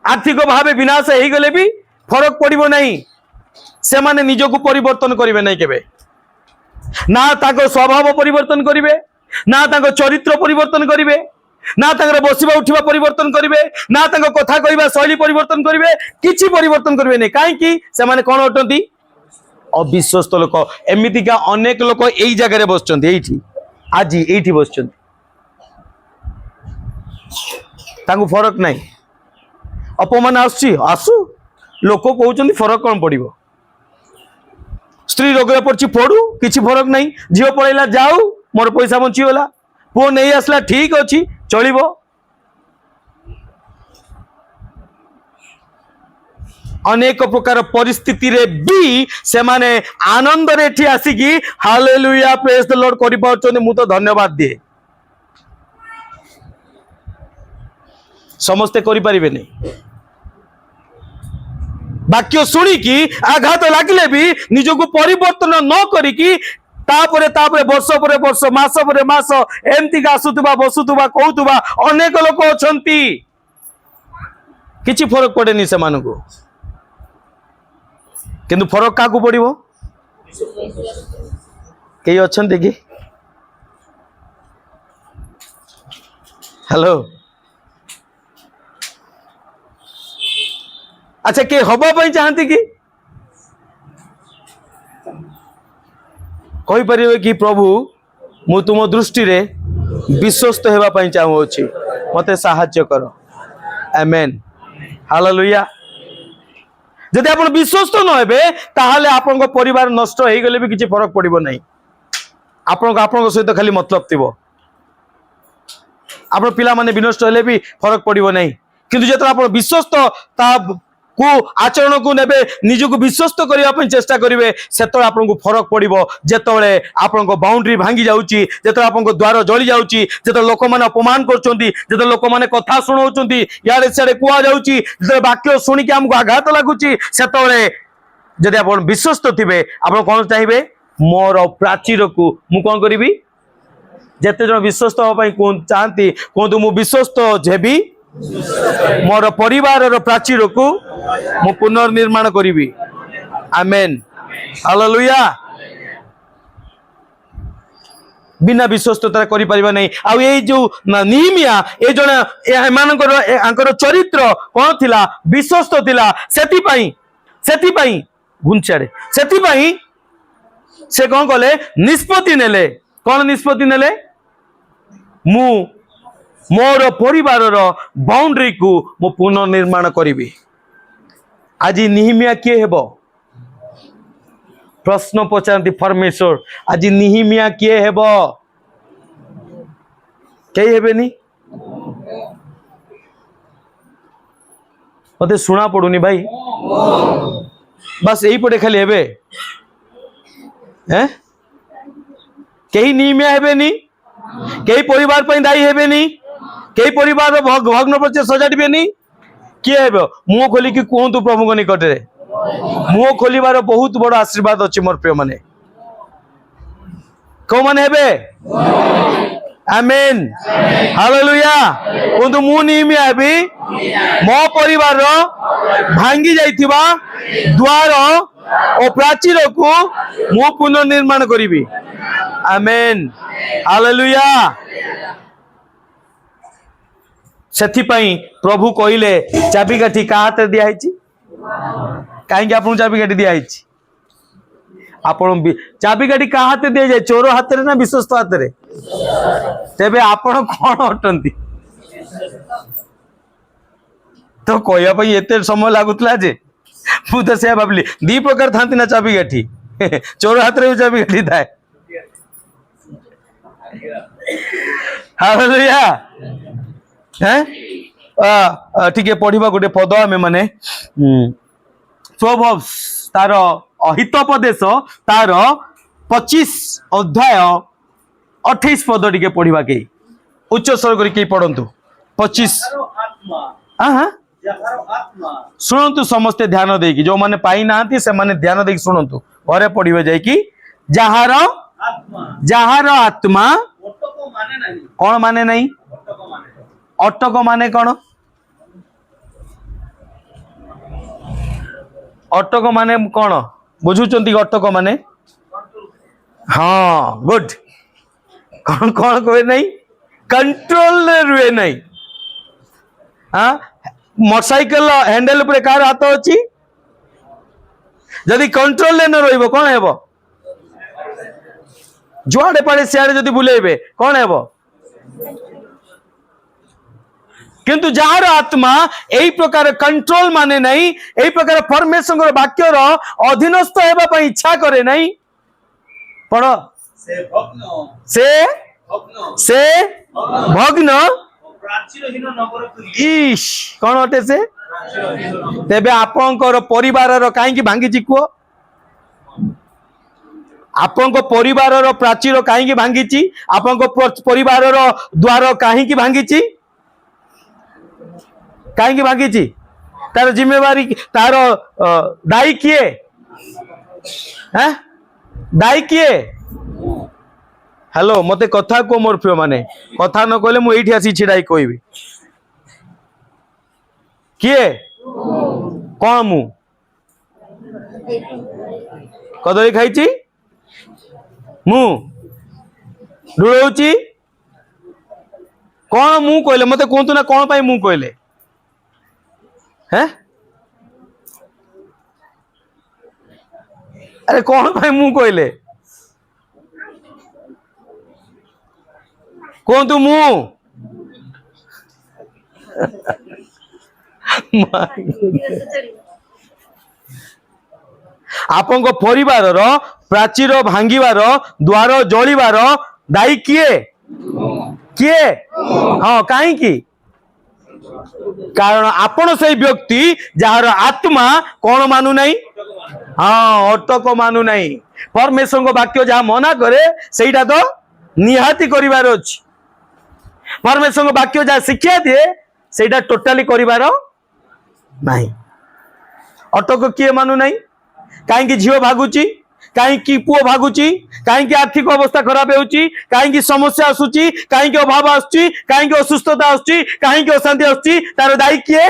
आर्थिक भावे विनाश हो गले भी फरक पड़िबो नै से माने निजको परिवर्तन करिवे नै केबे ना ताको स्वभाव परिवर्तन करिवे ना ताको चरित्र परिवर्तन करिवे ना ताकर बसिबा उठिबा परिवर्तन करिवे ना ताको कथा कहबा शैली परिवर्तन करिवे किछि परिवर्तन करिवे नै काहे कि से माने कोन अटंती अविश्वस्त लोक एमितिका अनेक लोक एई जगह रे बसचंती एइठी आज एइठी बसचंती तांको फरक नाही अपमान आसु लोक कहउचंती फरक कोन पड़िबो स्त्री रोगरे पड़ची पड़ू किछि फरक नाही झियो पळैला जाऊ मोर पैसा बंची होला पुओ नहीं आसला ठीक अछि चलिबो अनेक प्रकार परिस्थिति रे भी से माने आनंद रे एठी आसीकी हालेलुया प्रेज द लॉर्ड करि पाउचोनी मु तो धन्यवाद दिए समस्ते करि परिबे नै वाक्य सुनी कि आघात लागले भी निजको परिवर्तन न करिकी तापरे वर्ष पर वर्ष मास पर मास एमती आसुवा बसुवा कहूवा अनेक लोक अछंती किछि फरक पड़ेनी से मानको किंतु फरक काकू पड़िबो केही अछंती कि हेलो अच्छा के हबा पई चाहती कि कहि परिबे कि प्रभु मु तुम दृष्टि रे विश्वस्त हेबा पई चाहू अछि मते सहाय्य करो आमेन हालेलुया जदि आपण विश्वस्त न हेबे ताहाले आपन परिवार नष्ट हो गले भी किछि फरक पड़िबो नै आपन सहित खाली मतलब थिबो आपन पिला माने विनष्ट हेले भी फरक पड़िबो नै किंतु जेतरा आपण विश्वस्त ता को आचरण को नेबे निजको विश्वस्त करिया पई चेष्टा करिवे सेतो आपन को फरक पड़िबो जेतोले आपन को बाउंड्री भांगी जाउची जेतो आपन को द्वार जळी जाउची जेतो लोक माने अपमान करचोंती जेतो लोक माने कथा सुनाउचोंती यारे सेडे कुआ जाउची जेतो वाक्य सुनी के हमको आघात लागुची सेतोले जदि आपन विश्वस्त थिबे आपन कोन चाहिबे मोर प्राचीर को मु कोन करिवि जेते जण विश्वस्त हो पई कोन चाहती कोन मु विश्वस्त जेबी मोर परिवार प्राचीर को मु पुनर्निर्माण करी आमेन हालेलुया बिना विश्वस्तता करि परिबा नै आ ए जो निमिया ए जण एमानकर चरित्र कोन थिला विश्वस्त थिला सेति पई गुंचारे सेति पई से कोन कले निष्पत्ति नेले कोन निष्पत्ति नेले मु मोर परिवार बाउंड्री को मु पुनर्निर्माण करी। आज निहिमिया किए हेब प्रश्न पचारती परमेश्वर आज निहिमिया किए हेब कई हेबेनी मते सुना पड़ुनी भाई बस यही पटे खाली हेबे हैं कई निहिमिया हेबेनी कई परिवार पर दायी हेबेनी कई परिवार भग्न प्रचेर सजाड़बेनी किए हेबे मुह खोलिकी कहतु प्रभु निकट रे मुह खोलिबार बहुत बड़ आशीर्वाद अच्छी मोर प्रिय माने कौ माने हेबे आमेन हालेलुया कहतु मु निहिमिया हेबी मो परिवार भांगी जाइथिबा द्वार और प्राचीर को मु पुनर्निर्माण करिबी आमेन हालेलुया सेथिपाई प्रभु कहले चाबिकाठी का हाथ दिया है कहीं आपन चाबिकाठी दिया है आपण चाबिकाठी का हाथ दिया जाए चोर हाथ रे ना विश्वस्त हाथ रे तेबे आपण कौन अटंती तो कहया पई एते समय लागुतला जे मु तो से भाबली दी प्रकार थांती ना चाबिकाठी चोर हाथ रे चाबिकाठी थाए हालेलुया हैं ठीक है पढ़िबा गोटे पद आमे माने स्वभाव तार अहितोपदेश तार 25 अध्याय 28 पद टिके पढ़िबा के उच्च स्वर करी के पढ़ंतु 25 आत्मा हां जहारो आत्मा सुनंतु समस्ते ध्यान देकी जो माने पाई नांती से माने ध्यान देकी सुनंतु घरे पढ़िबे जाय कि जहार आत्मा ओटको माने नहीं कौन माने नहीं ओटको माने अटक माने कौन अटक माने कौन बुझुचंती अटक माने हाँ गुड कौन कौन कहे नहीं कंट्रोल रुए नहीं हाँ मोटरसाइकेल हैंडल पर कार हाथ अच्छी जदि कंट्रोल न रहिबो कौन हेबो जुआड़े पड़े सियाड़े जदि बुलेबे कौन हेबो किंतु जार आत्मा एई प्रकार कंट्रोल माने नहीं एई प्रकार परमेश्वर वाक्यर अधीनस्थ हेबा पई इच्छा करे नहीं पढ़ से भग्न से भग्न प्राचीरहीन नगर को ईश कौन अटे से तेबे आपनकर परिवार कहीं भांगी कुह आपण परिवार प्राचीर कहीं भांगी आपण परिवार द्वार कहीं भांगी कहीं भांगी तार जिम्मेवारी तार दायी किए हैं दायी किए हेलो मते कथा को मोर प्रिय माने कथा न कहले मु एठी आसी छिड़ाई कहबी किए कौन मु कदली खाई मु ढुलौची कौन मु कहले मते कहतु ना कौन पाई मु कहले हैं अरे कौन पाई मु कहले कहतु मु आपण परिवार प्राचीर भांगिबार द्वार जलिबार दायी किए किए हाँ कहीं कारण आपण से व्यक्ति जार आत्मा कौन मानु नहीं हाँ अटक मानु नहीं परमेश्वर वाक्य जहाँ मना करे सेटा तो निहाती करिवार अछि परमेश्वर वाक्य जहाँ शिक्षा दिए सेटा टोटाली करिवार नहीं अटक किए मानु नहीं कहीं झील भागुची कहीं पुओ भागुची कहीं आर्थिक अवस्था खराब होची कहीं समस्या आसुची कहीं अभाव आसुची कहीं असुस्थता आसुची कहीं अशांति आसुची तार दायी किए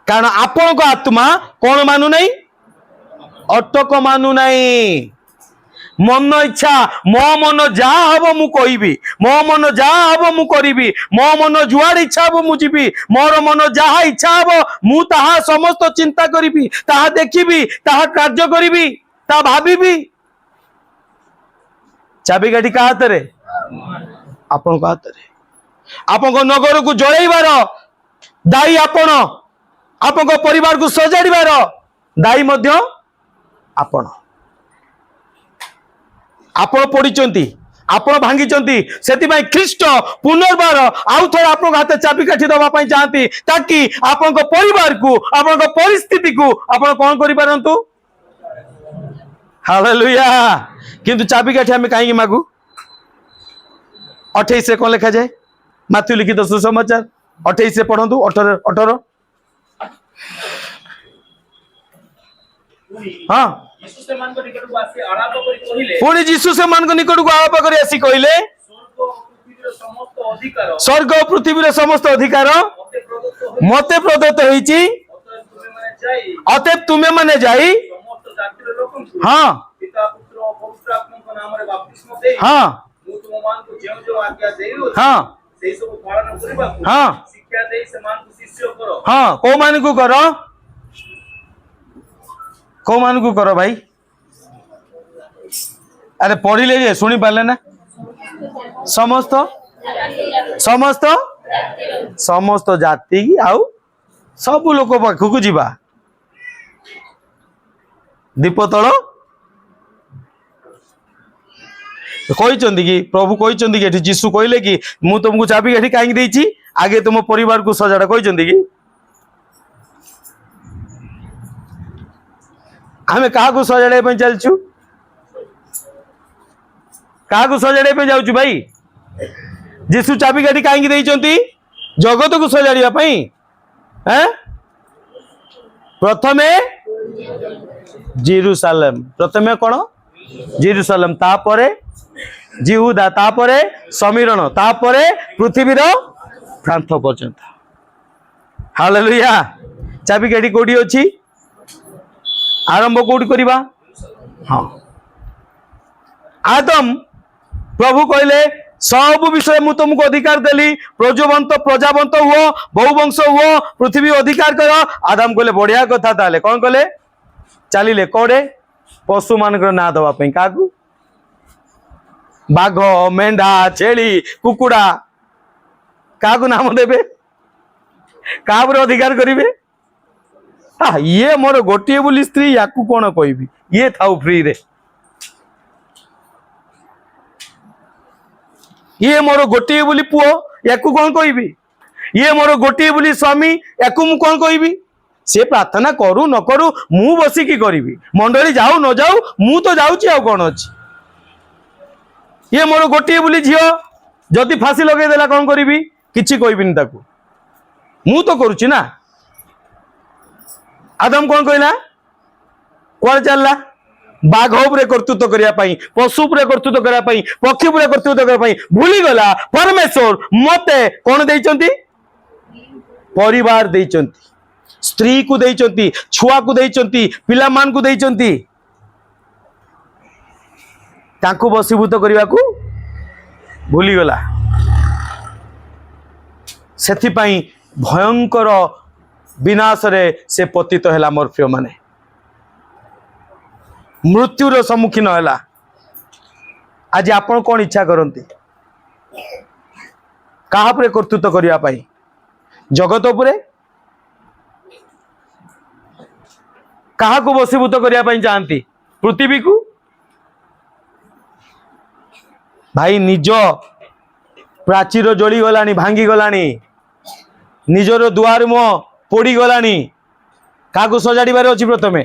कारण आपण को आत्मा कौन मानु नहीं अटक मानु नहीं मन इच्छा मो मन जहाँ हम मु कहबी मो मन जहाँ हम मु करिबी मो मन जुआड़ इच्छा हम मु जीबी मोर मन जहाँ इच्छा हम मु ताहा समस्त चिंता करिबी ताहा देखिबी ताहा कार्य करिबी ता भाबिबी चाबिकाठी का हाथ रे आपण हाथ रे आपण नगर को जलैबार दायी आपण परिवार को सजाड़बार दायी मध्य आपण आपण पड़िचंती आपण भांगी से ख्रीष्ट पुनर्बार आउ थे आप हाथ चाबिकाठी दवाई चाहती ताकि आपण परिवार को आपण परिस्थिति को आपण कौन करि पारंतु हालेलुया किंतु चाबिकाठी आमे कहीं मागू 28 से कौन लिखा जाए माथ्यू लिखित सुसमाचार 28 से पढ़ंतु 18 हाँ यीशु से मान को निकट को आसी आलाप करी कहिले पुणी जीसु से मान निकट को आलाप कर आसी कहले स्वर्ग और पृथ्वी समस्त अधिकार मते प्रदत्त होईची अतएव तुमे माने जाई समस्त जातिर लोकन हाँ पिता पुत्र और पवित्र आत्मा को नाम रे बपतिस्मा देई हाँ मु तुम मान को जो आज्ञा देई हाँ सेई सब पालन करिबा को हाँ शिक्षा देई से मान को शिष्य करो हाँ को मान को करो को मान को करो भाई अरे पढ़िले जे सुनी पाले ना समस्त समस्त समस्त जाति की आउ सब लोक पाखक जीवा दीपतल कहते कि प्रभु कहते कि जीशु कहले कि मु तुमको चाबिकाठी कहीं देछि आगे तुम परिवार को सजाड़ा कहते कि आमे क्या सजाड़ा चलचु क्या सजाड़ा जाऊँ भाई जीशु चाबिकाठी कहीं देइचंती जगत को सजाड़ा प्रथमे जेरूसालेम प्रथमे कौन जेरूसालेम तापरे जिहुदा तापरे समीरण तापरे पृथ्वीर प्रांत पर्यंत हालेलुया चाबिकाठी कोठी अछि आरंभ कोठी करिबा हाँ आदम प्रभु कहले सब विषय मु तुमको अधिकार देली प्रजोवंत प्रजावंत हुओ बहुवंश हुओ पृथ्वी अधिकार कर आदम कहले बढ़िया कथा ताले कौन कहले चलिले कोडे पशु मान ना दवा क्या बाघ मेंढा छेली कुकुड़ा क्या नाम देवे क्या अधिकार करेंगे ये मोर गोटे बोली स्त्री या कौन कहबी ये थाउ फ्री रे ये मोर गोटे बोली पुओ या कौन कहबी ये मोर गोटे बोली स्वामी या कौन कहबी से प्रार्थना करू न करू मु बसिकी करी मंडली जाऊ न जाऊ मु तो जाऊँगी आ कौन अच्छी ये मोर गोटे बोली झील जदि फांसी लगेदेला कौन करी किसी कहबिनी ताकू मु तो करुच्ची ना आदम कौन कहला कुआं चलला बाघ उपरे कर्तृत्व करने पशु उपरे कर्तृत्व करने पक्षी उपरे कर्तृत्व करने भूली गला परमेश्वर मते कौन देइचंती परिवार देइचंती स्त्री को देइचंती छुआ को देइचंती पिला मान को देइचंती तांको बसीभूत करने को भूली गला सेथिपाई भयंकर विनाश रे से पतित हैला मोर प्रिय माने मृत्युर सम्मुखीन हैला आज आपण कौन इच्छा करते कहा पर कर्तृत्व करने पाई जगत उपरे कहा को बसीभूत करने चाहती पृथ्वी को भाई निज प्राचीर जली गला भांगी गला निजर दुआर मुह पोड़ी गला क्या सजाड़बार अच्छी प्रथमे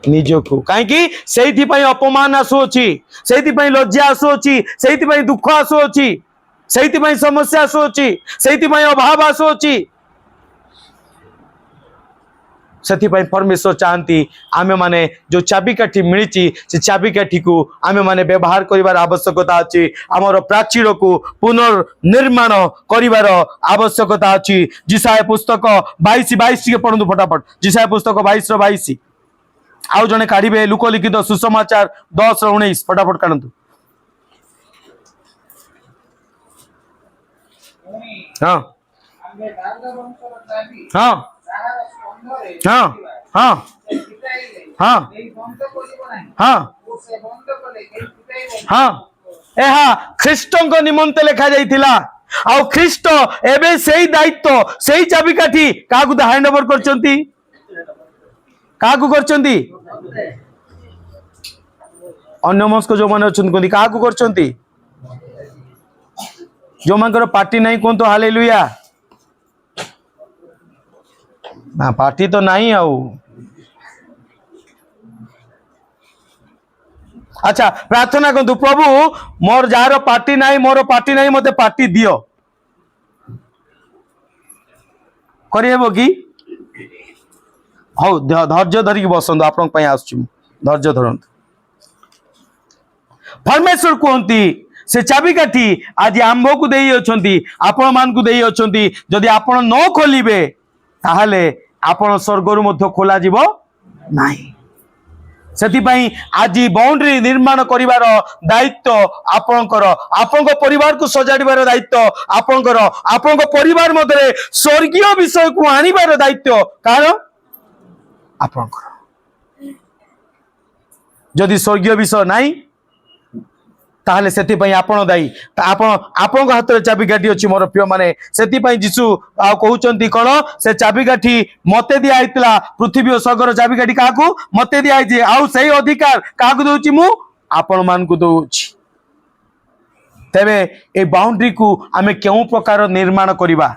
निजको कहीं से अपमान आसुची से लज्जा आसुची से दुख आसुची से समस्या आसुची से अभाव आसुची से परमेश्वर चाहती आमे माने जो चाबिकाठी मिली से चाबिकाठी को आमे माने व्यवहार करिवार आवश्यकता अच्छी आमर प्राचीर को पुनर्निर्माण करिवार आवश्यकता अच्छी जिसाय पुस्तक 22 के पढ़ु फटाफट जिसाय पुस्तक 22 आउ जने काढ़े लुक लिखित सुसमाचार 10:19 फटाफट काढ़ु हाँ हाँ हाँ हाँ हाँ हाँ हाँ ଏହା ଖ୍ରୀଷ୍ଟଙ୍କ ନିମନ୍ତେ ଲେଖା ଯାଇଥିଲା ଆଉ ଖ୍ରୀଷ୍ଟ ଏବେ ସେଇ ଦାୟିତ୍ୱ ସେଇ ଚାବିକାଠି କାହାକୁ ହ୍ୟାଣ୍ଡ ଓଭର କରିଛନ୍ତି କାହାକୁ କରିଛନ୍ତି ଅନ୍ୟମନସ୍କ ଯୋଉମାନେ ଅଛନ୍ତି କୁହନ୍ତି କାହାକୁ କରିଛନ୍ତି ଯୋଉମାନଙ୍କର ପାର୍ଟି ନାହିଁ କୁହନ୍ତୁ ହାଲେଲୁୟା ନା ପାର୍ଟି ତ ନାହିଁ ଆଉ अच्छा प्रार्थना करतु प्रभु मोर जार पार्टी नहीं मते पार्टी दियो करिहेबो कि हौ धैर्य धरिक बसंतु आपन पई आसछु धैर्य धरंतु परमेश्वर कहती से चाबिकाठी आज आंभ को देई अछंती आपण मान को देई अछंती जदि आपण न खोलिबे ताहाले आपण स्वर्गरु मध्य खोला जीवो नाही सेतिपाई आज बाउंड्री निर्माण करिवार दायित्व आपणकर आपन परिवार को सजाड़िबार दायित्व आपणकर आपन परिवार मध्य स्वर्गीय विषय को आनिबार दायित्व कार आपणकर जदि स्वर्गीय विषय नाही ताहले सेतिपाई आपण दायी आपण हाथ में चाबिकाठी अच्छी मोर प्रिय माने सेतिपाई जीशु आ कहउचंती कोन से चाबिकाठी मते दिया आइतला पृथ्वी और स्वर्गर चाबिकाठी काकू मते दिया आइजे आउ सही अधिकार काकू दोची मु आपण मान को दोची तबे ए बाउंड्री को आमे केउ प्रकार निर्माण करिबा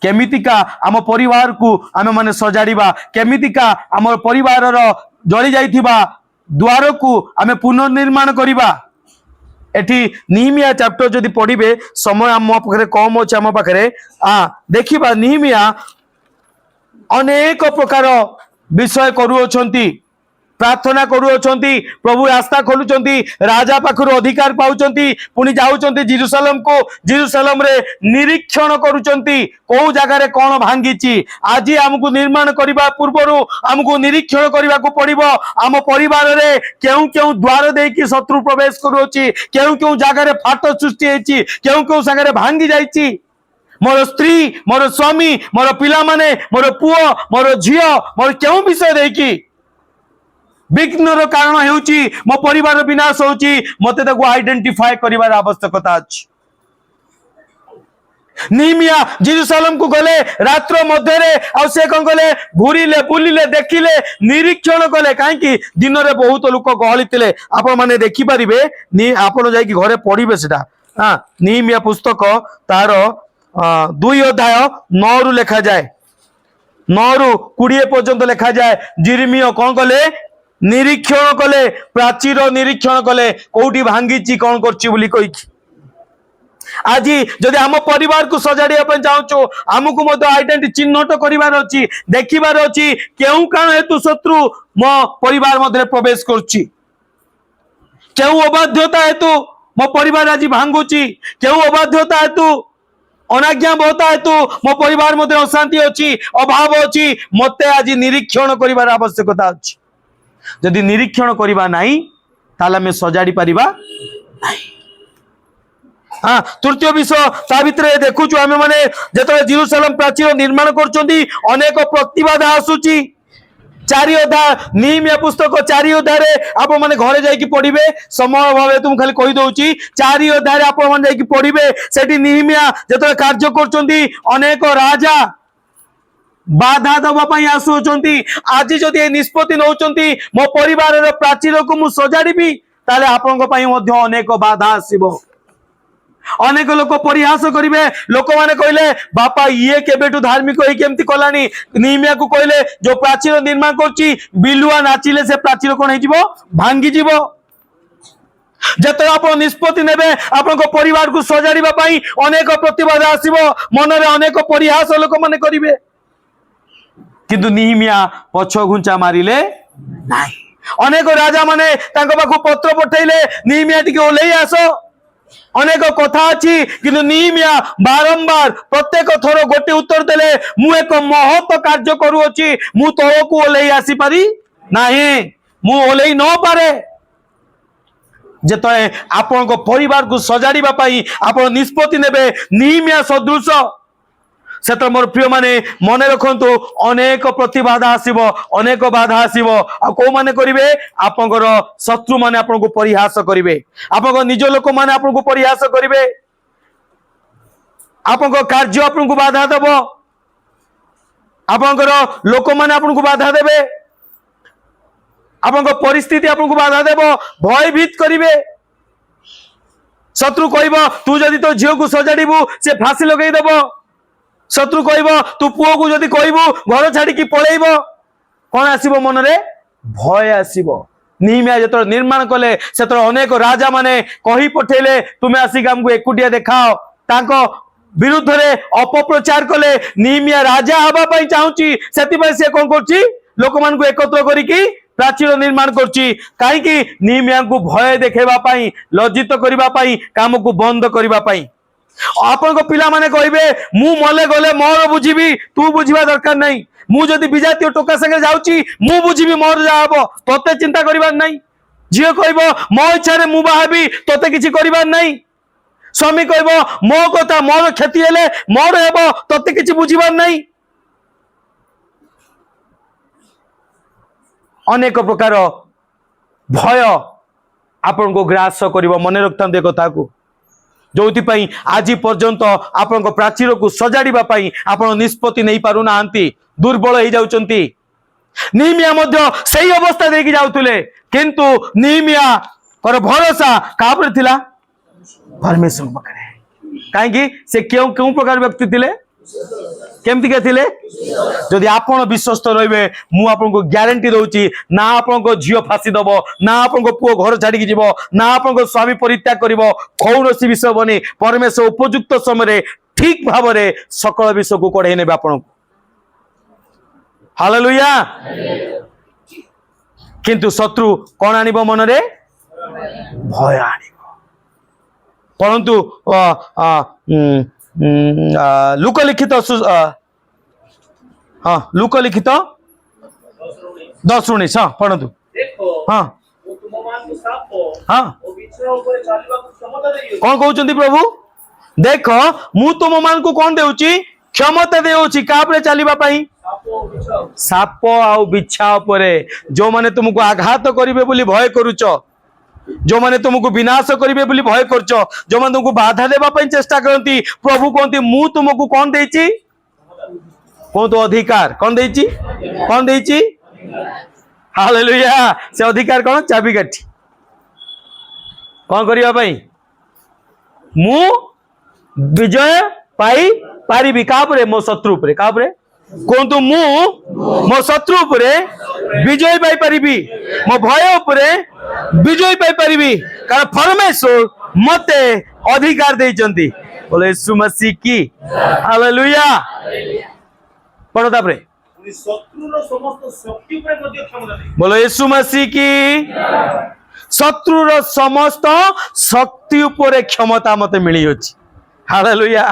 केमितिका आम परिवार को आमे माने सजाड़िबा केमितिका आम परिवार रो जळी जाइथिबा द्वार को आमे पुनर्निर्माण करिबा एठी निहमिया चैप्टर जदि पढ़िबे समय आम पाखे कम अच्छे आम पाखे देखिबा निहमिया अनेक प्रकार विषय करूछंती प्रार्थना करूछंती प्रभु रास्ता खोलुचंती राजा पाखरु अधिकार पाउचंती पुनी जाउचंती जेरूशलेम रे निरीक्षण करूचंती को जगह रे कोन भांगीची आज हमकु निर्माण करबा पूर्वरु हमकु निरीक्षण करबा को पड़िबो आम परिवार रे केउ केउ द्वार दे कि शत्रु प्रवेश करूची केउ केउ जगह रे फाट सृष्टि हेची केउ केउ जगह रे भांगी जाईची मोर स्त्री मोर स्वामी मोर पिला माने मोर पुओ मोर झियो मोर केउ विषय दे कि विघ्नर कारण हेउची मो परिवार विनाश होची मते ताको आइडेंटिफाई करिवार आवश्यकता अछि निहमिया जेरूशलेम को गले रात्र मध्य रे आ से कोन गले घुरिले बुलिले देखिले निरीक्षण कले काहे कि दिन रे बहुत लोक गहली थिले आपण माने देखि परिबे नि आपण जाई कि घरे पढिबे सेटा हां निहमिया पुस्तक तार 2 अध्याय 9 रु लिखा जाए 9 रु 20 पर्यंत लिखा जाए जिर्मिया कोन गले निरीक्षण कले प्राचीर निरीक्षण कले कोठी भांगी कौन कर आज जदि आम परिवार को सजाड़ा चाहूँ आमको आइडेंटिटी चिन्हट करार अच्छी देखिबार अच्छी केउ कारण हेतु शत्रु मो परिवार मध्य प्रवेश करुच्ची केउ अबाध्यता हेतु मो परिवार आज भांगुची केउ अबाध्यता हेतु अनाज्ञाबहता हेतु मो परिवार मध्य अशांति अच्छी अभाव अच्छी मते आज निरीक्षण करार आवश्यकता अच्छी जदि निरीक्षण करबा नहीं ताला में सजाड़ी परिबा नहीं हाँ तृतीय विषय ता भितरे देखुछु आमे माने जेतले जेरूशलेम प्राचीर निर्माण करचोंदी अनेक प्रतिबाधा आसुची 4 अध्याय निहमिया पुस्तक 4 अध्याय रे आप माने घरे जाई कि पढिबे समय भावे तुम खाली कहि दउची 4 अध्याय रे आप माने जाई कि पढिबे सेठी निहमिया जेतले कार्य करचोंदी अनेक राजा बाधा दवाई आसुचंती आज जदि निष्पत्ति नौचंती मो परिवार प्राचीर को मु सजाड़बी ताले आपन पई मध्य अनेक बाधा आसीबो अनेक लोक परिहास करिवे लोक माने कहले बापा ये केबेटु धार्मिक होई केमती कलानी निहमिया को कहले जो प्राचीर निर्माण करची बिलुआ नाचिले से प्राचीर कोन हेजिवो भांगी जीवो जते आप निष्पत्ति नेबे आपन परिवार को सजाड़िबा पई अनेक प्रतिबाधा आसीबो मन रे अनेक परिहास लोक माने करिवे किंतु निहमिया पछ घुंचा मारिले नाही अनेक राजा माने तांको पाखु पत्र पठैले निहमिया टिके ओलेई आसो अनेक कथा अछि किंतु निहमिया बारंबार प्रत्येक थरो गोटे उत्तर देले मु एक महत् कार्य करू अछि मु तळको ओलेई आसी पारी नाही मु ओलेई न पारे जेतय आपन को परिवार को सजाड़िबा पई आपन निष्पत्ति नेबे निहमिया सदृश से मोर प्रिय माने मन रखु अनेक प्रतिबाधा आसीबो अनेक बाधा आसीबो आ को माने करिवे आपनकर शत्रु माने आपन को परिहास करिवे आपन निज लोक माने आपन को परिहास करिवे आपन को कार्य आपन को बाधा देबो आपनकर लोक माने आपन को बाधा देबे आपन को परिस्थिति आपन को बाधा देबो भयभीत करिवे शत्रु कहबो तू जदि तो झियो को सजाड़ीबू से फांसी लगेई देबो शत्रु कहबो तू पुओ को जदि कहबू घर छाड़ी की पळेइबो कोन आसीबो मन रे भय आसीबो निमिया जतो निर्माण कले सेतर अनेक राजा माने कहि पठेले तुमे आसी हमको एकुटिया देखाओ ताको विरुद्ध रे अपप्रचार कले निमिया राजा हबा पई चाहूची सेति पई से कोन करची लोक मान को एकत्र करी की प्राचीर निर्माण करची काई की निमिया को भय देखेबा पई लज्जित करबा पई काम को बंद करबा पई आपन को पिला माने कहबे मु मले गले मोर बुझीबी तू बुझीबा दरकार नहीं मु जदि विजातीय टोका संगे जाउची मु बुझीबी मोर जा हबो तोते चिंता करिबार नहीं झियो कहबो मो इच्छा रे मु बाहाबी तोते किछि करिबार नहीं स्वामी कहबो मो कथा मोर क्षति हेले मोर हेबो तोते किछि बुझीबार नहीं अनेक प्रकार भय आपन को ग्रास करिवो मने रखतां दे कथा को जोथि पई आज पर्यंत आपन को प्राचीर को सजाड़ीबा पई आपन निष्पत्ति नहीं पारु नांती दुर्बल हो जाउचंती निमिया मध्य सही अवस्था देखि जाउतले किंतु निमिया कर भरोसा का पर थिला परमेश्वर पकड़े काहे कि से क्यों क्यों प्रकार व्यक्ति थिले केमति के थिले जदि आपन विश्वस्त रहिबे मु आपन को ग्यारंटी दउची ना आपन को झियो फांसी दबो ना आपन को पुओ घर छाड़ी जीवो ना आपन को स्वामी परित्याग करिवो कौनसी विषय बनी परमेश्वर उपयुक्त समय ठीक भाव रे सकल विषय को कढै नेबे आपन को हालेलुया किंतु शत्रु कोन आनिबो मन रे भय आनिबो परंतु लुकलिखित लुकलिखित 10:19 हाँ पढ़तु देखो हाँ वो तुमମାନଙ୍କୁ ସାପ हाँ ଓ ବିଛା ଉପରେ ଚାଲିବାକୁ କ୍ଷମତା ଦେଇଛି कौन कहउचंती प्रभु देख मु तुम मान को कौन देउची क्षमता देउची का ଉପରେ ଚାଲିବା ପାଇଁ ସାପ ଓ ବିଛା साप आउ बिछा उपरे जो माने तुमको आघात करिवे बोली भय करूच जो माने तुमको विनाश करिवे बोली भय करछ जो माने तुमको बाधा देबा पई चेष्टा करंती प्रभु कहंती मु तुमको कौन देइची कौन तो अधिकार कौन देइची हालेलुया से अधिकार कौन चाबी काठी कौन करिया पई मु विजय पाई पारिबी का परे मो शत्रु परे का परे कहतु मु मो शत्रु उपरे विजय पाई पारिबी मो भय उपरे विजय पाई पारिबी कारण परमेश्वर मते अधिकार देइचंती बोले यीशु मसीह की हालेलुया पढ़ो तापरे ପୁଣି ଶତ୍ରୁର ସମସ୍ତ ଶକ୍ତି ଉପରେ ମଧ୍ୟ କ୍ଷମତା ଦେଇଛି बोलो यीशु मसीह की शत्रुर समस्त शक्ति उपरे क्षमता मते मिली अछि हालेलुया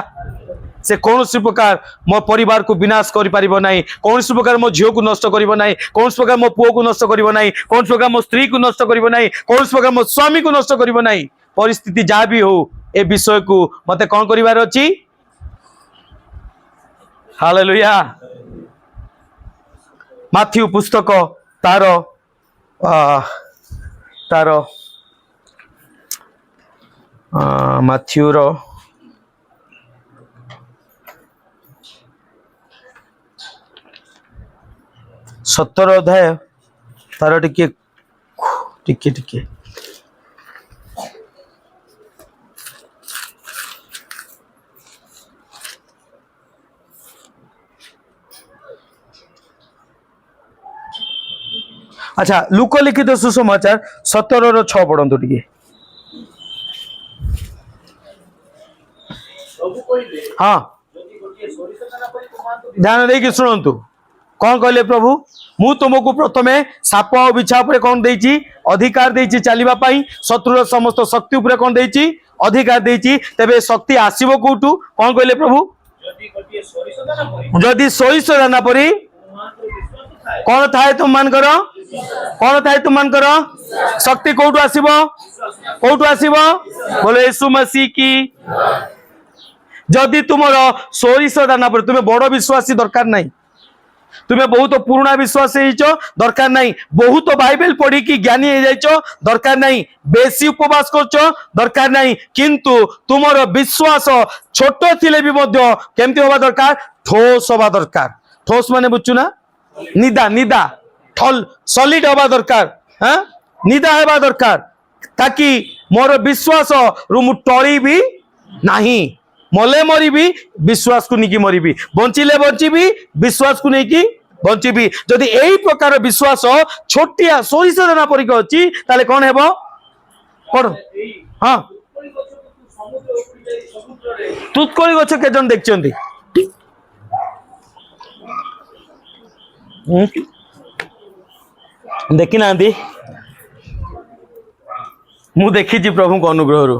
से कौन सी प्रकार मो परिवार को विनाश करि परिबो नाही कौन सी प्रकार मो झियो को नष्ट करिबो नाही कौन सी प्रकार मो पुओ को नष्ट करिबो नाही कौन सी प्रकार मो स्त्री को नष्ट करिबो नाही कौन सी प्रकार मो स्वामी को नष्ट करिबो नाही परिस्थिति जा भी हो ए विषय को मते कौन करिवार अछि हालेलुया माथ्यू पुस्तक तारो माथ्यू रो 17 अध्याय तार टिके टिके टिके अच्छा लुक लिखित सुसमाचार 17:6 पढ़ंतु टिके ପ୍ରଭୁ କହିଲେ हाँ ଯଦି ଗୋଟିଏ ସୋରିଷ ଦାନା ପରି ତୁମମାନଙ୍କୁ ध्यान देकी सुनंतु कौन कहले प्रभु मु तुमको प्रथमे साप और बिछा उपरे कौन देइची अधिकार देइची चलिबा पई शत्रुर समस्त शक्ति उपरे कौन देइची अधिकार देइची तबे शक्ति आसीबो कोठू कौन कहले प्रभु ଯଦି ଗୋଟିଏ ସୋରିଷ ଦାନା ପରି जदि सोइस दाना परी ତୁମମାନଙ୍କର ବିଶ୍ୱାସ ଥାଏ कौन थाए तुम मानकर कौन थाए तुम मानकर शक्ति कोठू आसीबो बोले यीशु मसीह की जदि तुमर सोरिष दाना पर तुम्हें बड़ विश्वासी दरकार नहीं, तुम्हें बहुत पुराना विश्वासी दरकार नहीं, बहुत बाइबल पढ़ी कि ज्ञानी हो जाइछो दरकार नहीं, बेसी उपवास करछो दरकार नहीं, किंतु तुमर विश्वास छोट थिले भी मध्य केमती होबा दरकार, ठोस होबा दरकार। ठोस माने बुझछु ना, निदा निदा ठल सॉलिड होबा दरकार। हाँ निदा होबा दरकार, ताकि मोर विश्वास रु मु टळी भी नहीं, मले मरिबी विश्वास को नहीं मरिबी, बंचिले बंचिबी विश्वास को नहीं बंचिबी। जदि एई प्रकार विश्वास छोटिया सोरिष दाना परिक अछि ताले कोन हेबो पढ़। हाँ तुतकोली गछ के जन देखचंती देखि नांदी, मु देखी प्रभु को अनुग्रह रु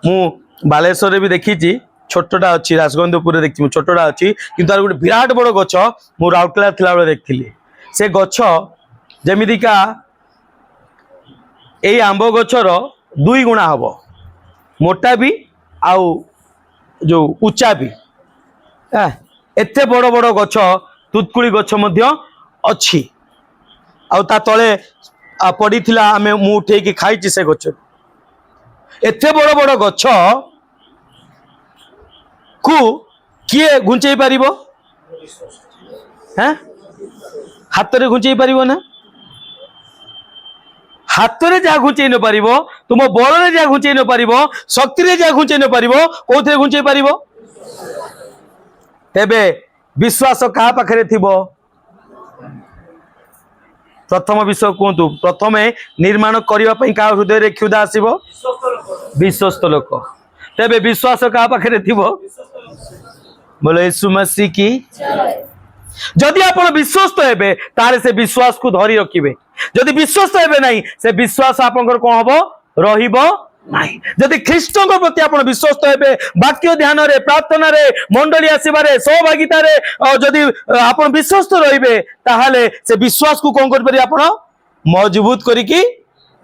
मु बालेश्वर भी देखी, छोटा अच्छी राजगंधपुर देखी छोटा अच्छी, किंतु गोटे विराट बड़ गछ मु राउरकेला थिला बेले देखिली। से गछ जमीका यही आंब गछर 2 गुणा हम मोटा भी आउ जो उच्चा भी, एते बड़ बड़ गछ तुतकुली गछ मध्य अच्छी, आउ ता तले पड़ी थिला आमे मु उठेकी खाइची से गछ। एते बड़ बड़ गछ को किए घुंचई पारिबो? हाथ रे घुंचई पारिबो ना, हाथ रे जा घुंचई न पारिबो, तुम बल रे जा घुंचई न पारिबो, शक्ति रे जा घुंचई न पारिबो, कोथे घुंचई पारिबो? तेबे विश्वास कहा पाखरे थिबो? प्रथम विषय कहतु, प्रथमे निर्माण करने क्या हृदय रे क्षुधा आसीबो? विश्वस्त लोक। तेबे विश्वास क्या पाखरे थिबो? बोलो यीशु मसीह की। जदि आप विश्वस्त हेबे तारे से विश्वास को धरी रखिबे, जदि विश्वस्त हेबे नहीं से विश्वास आपनकर कोन हबो? रहिबो नहीं। जदि ख्रीष्ट प्रति आप विश्वस्त हेबे, वाक्य ध्यान रे, प्रार्थना रे, मंडली आसीबारे, सहभागिता रे जदि आप विश्वस्त रहिबे ताहाले से विश्वास को कोन कर पारि आपण मजबूत करिकी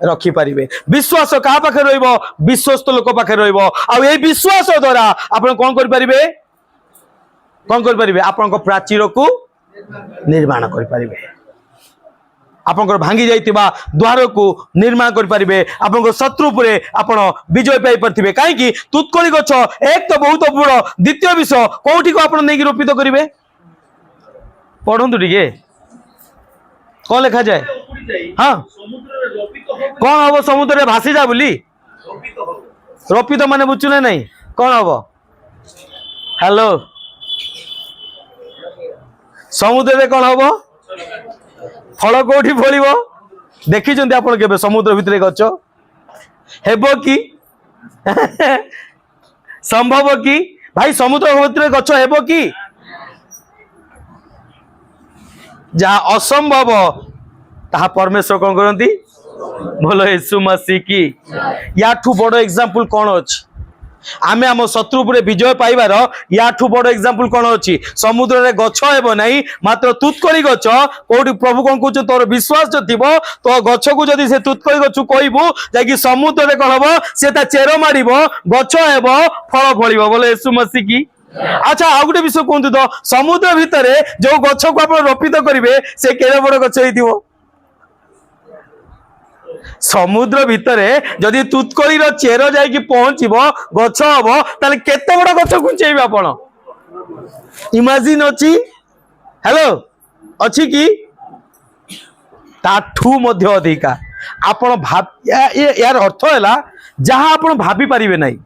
रखी पारिबे। विश्वास का पाखे रहिबो? विश्वस्त लोक पाखे रहिबो। आ ए विश्वास द्वारा आपण कोन कर पारिबे? कोन कर पारिबे? आपन प्राचीर को निर्माण कर पारिबे, आपन भांगी जाइतिबा द्वार को निर्माण कर पारिबे, आपन शत्रु परे आपन विजय पाई परथिबे। काहे कि तुतकोली गछ एक तो बहुत बड़, द्वितीय विषय कोठी को आपन नेकी रोपित करिवे? पढंतु टिके कोन लिखा जाए? हाँ कौन हम समुद्र रे भासी जा बोली? रोपित माने बुझु ना नहीं, कौन हम? हेलो समुद्र रे कौन हम? फल कोठी फलिबो? देखी आपण केबे समुद्र भितर गछ हेबो कि? संभव कि भाई समुद्र भितर गछ हेबो कि? जहाँ असंभव ताहा परमेश्वर कौन करती? बोलो यीशु मसीह की। याठू बड़ एग्जांपल कौन अछि? आमे आम शत्रु पर विजय पाइबार याठू बड़ एग्जांपल कौन अछि? समुद्र रे गछ हेबो नहीं, मात्र तुतकोली गछ। कोठी प्रभु कौन कहउछ? तोर विश्वास जो थिबो तो गछ को जदि से तुतकोली गछ कहबो जाकि समुद्र रे कोन हबो? से ता चेरो मारिबो, गछ हेबो, फल फलिबो। बोलो यीशु मसीह की। अच्छा आ गोटे विषय कहतु तो, समुद्र भितर जो गछ को आप रोपित करेंगे से केड़े बड़ गछ हो? समुद्र भितर जदि तुतकोली चेर जाकि पहुंचब गछ हम ताले केते बड़ गछ घुंचेबे आपण? इमेजिन अछि? हेलो अछि कि? ताठू मध्य अधिका आपण भाब यार अर्थ हैला जहां आपण भाबी परिबे नहीं,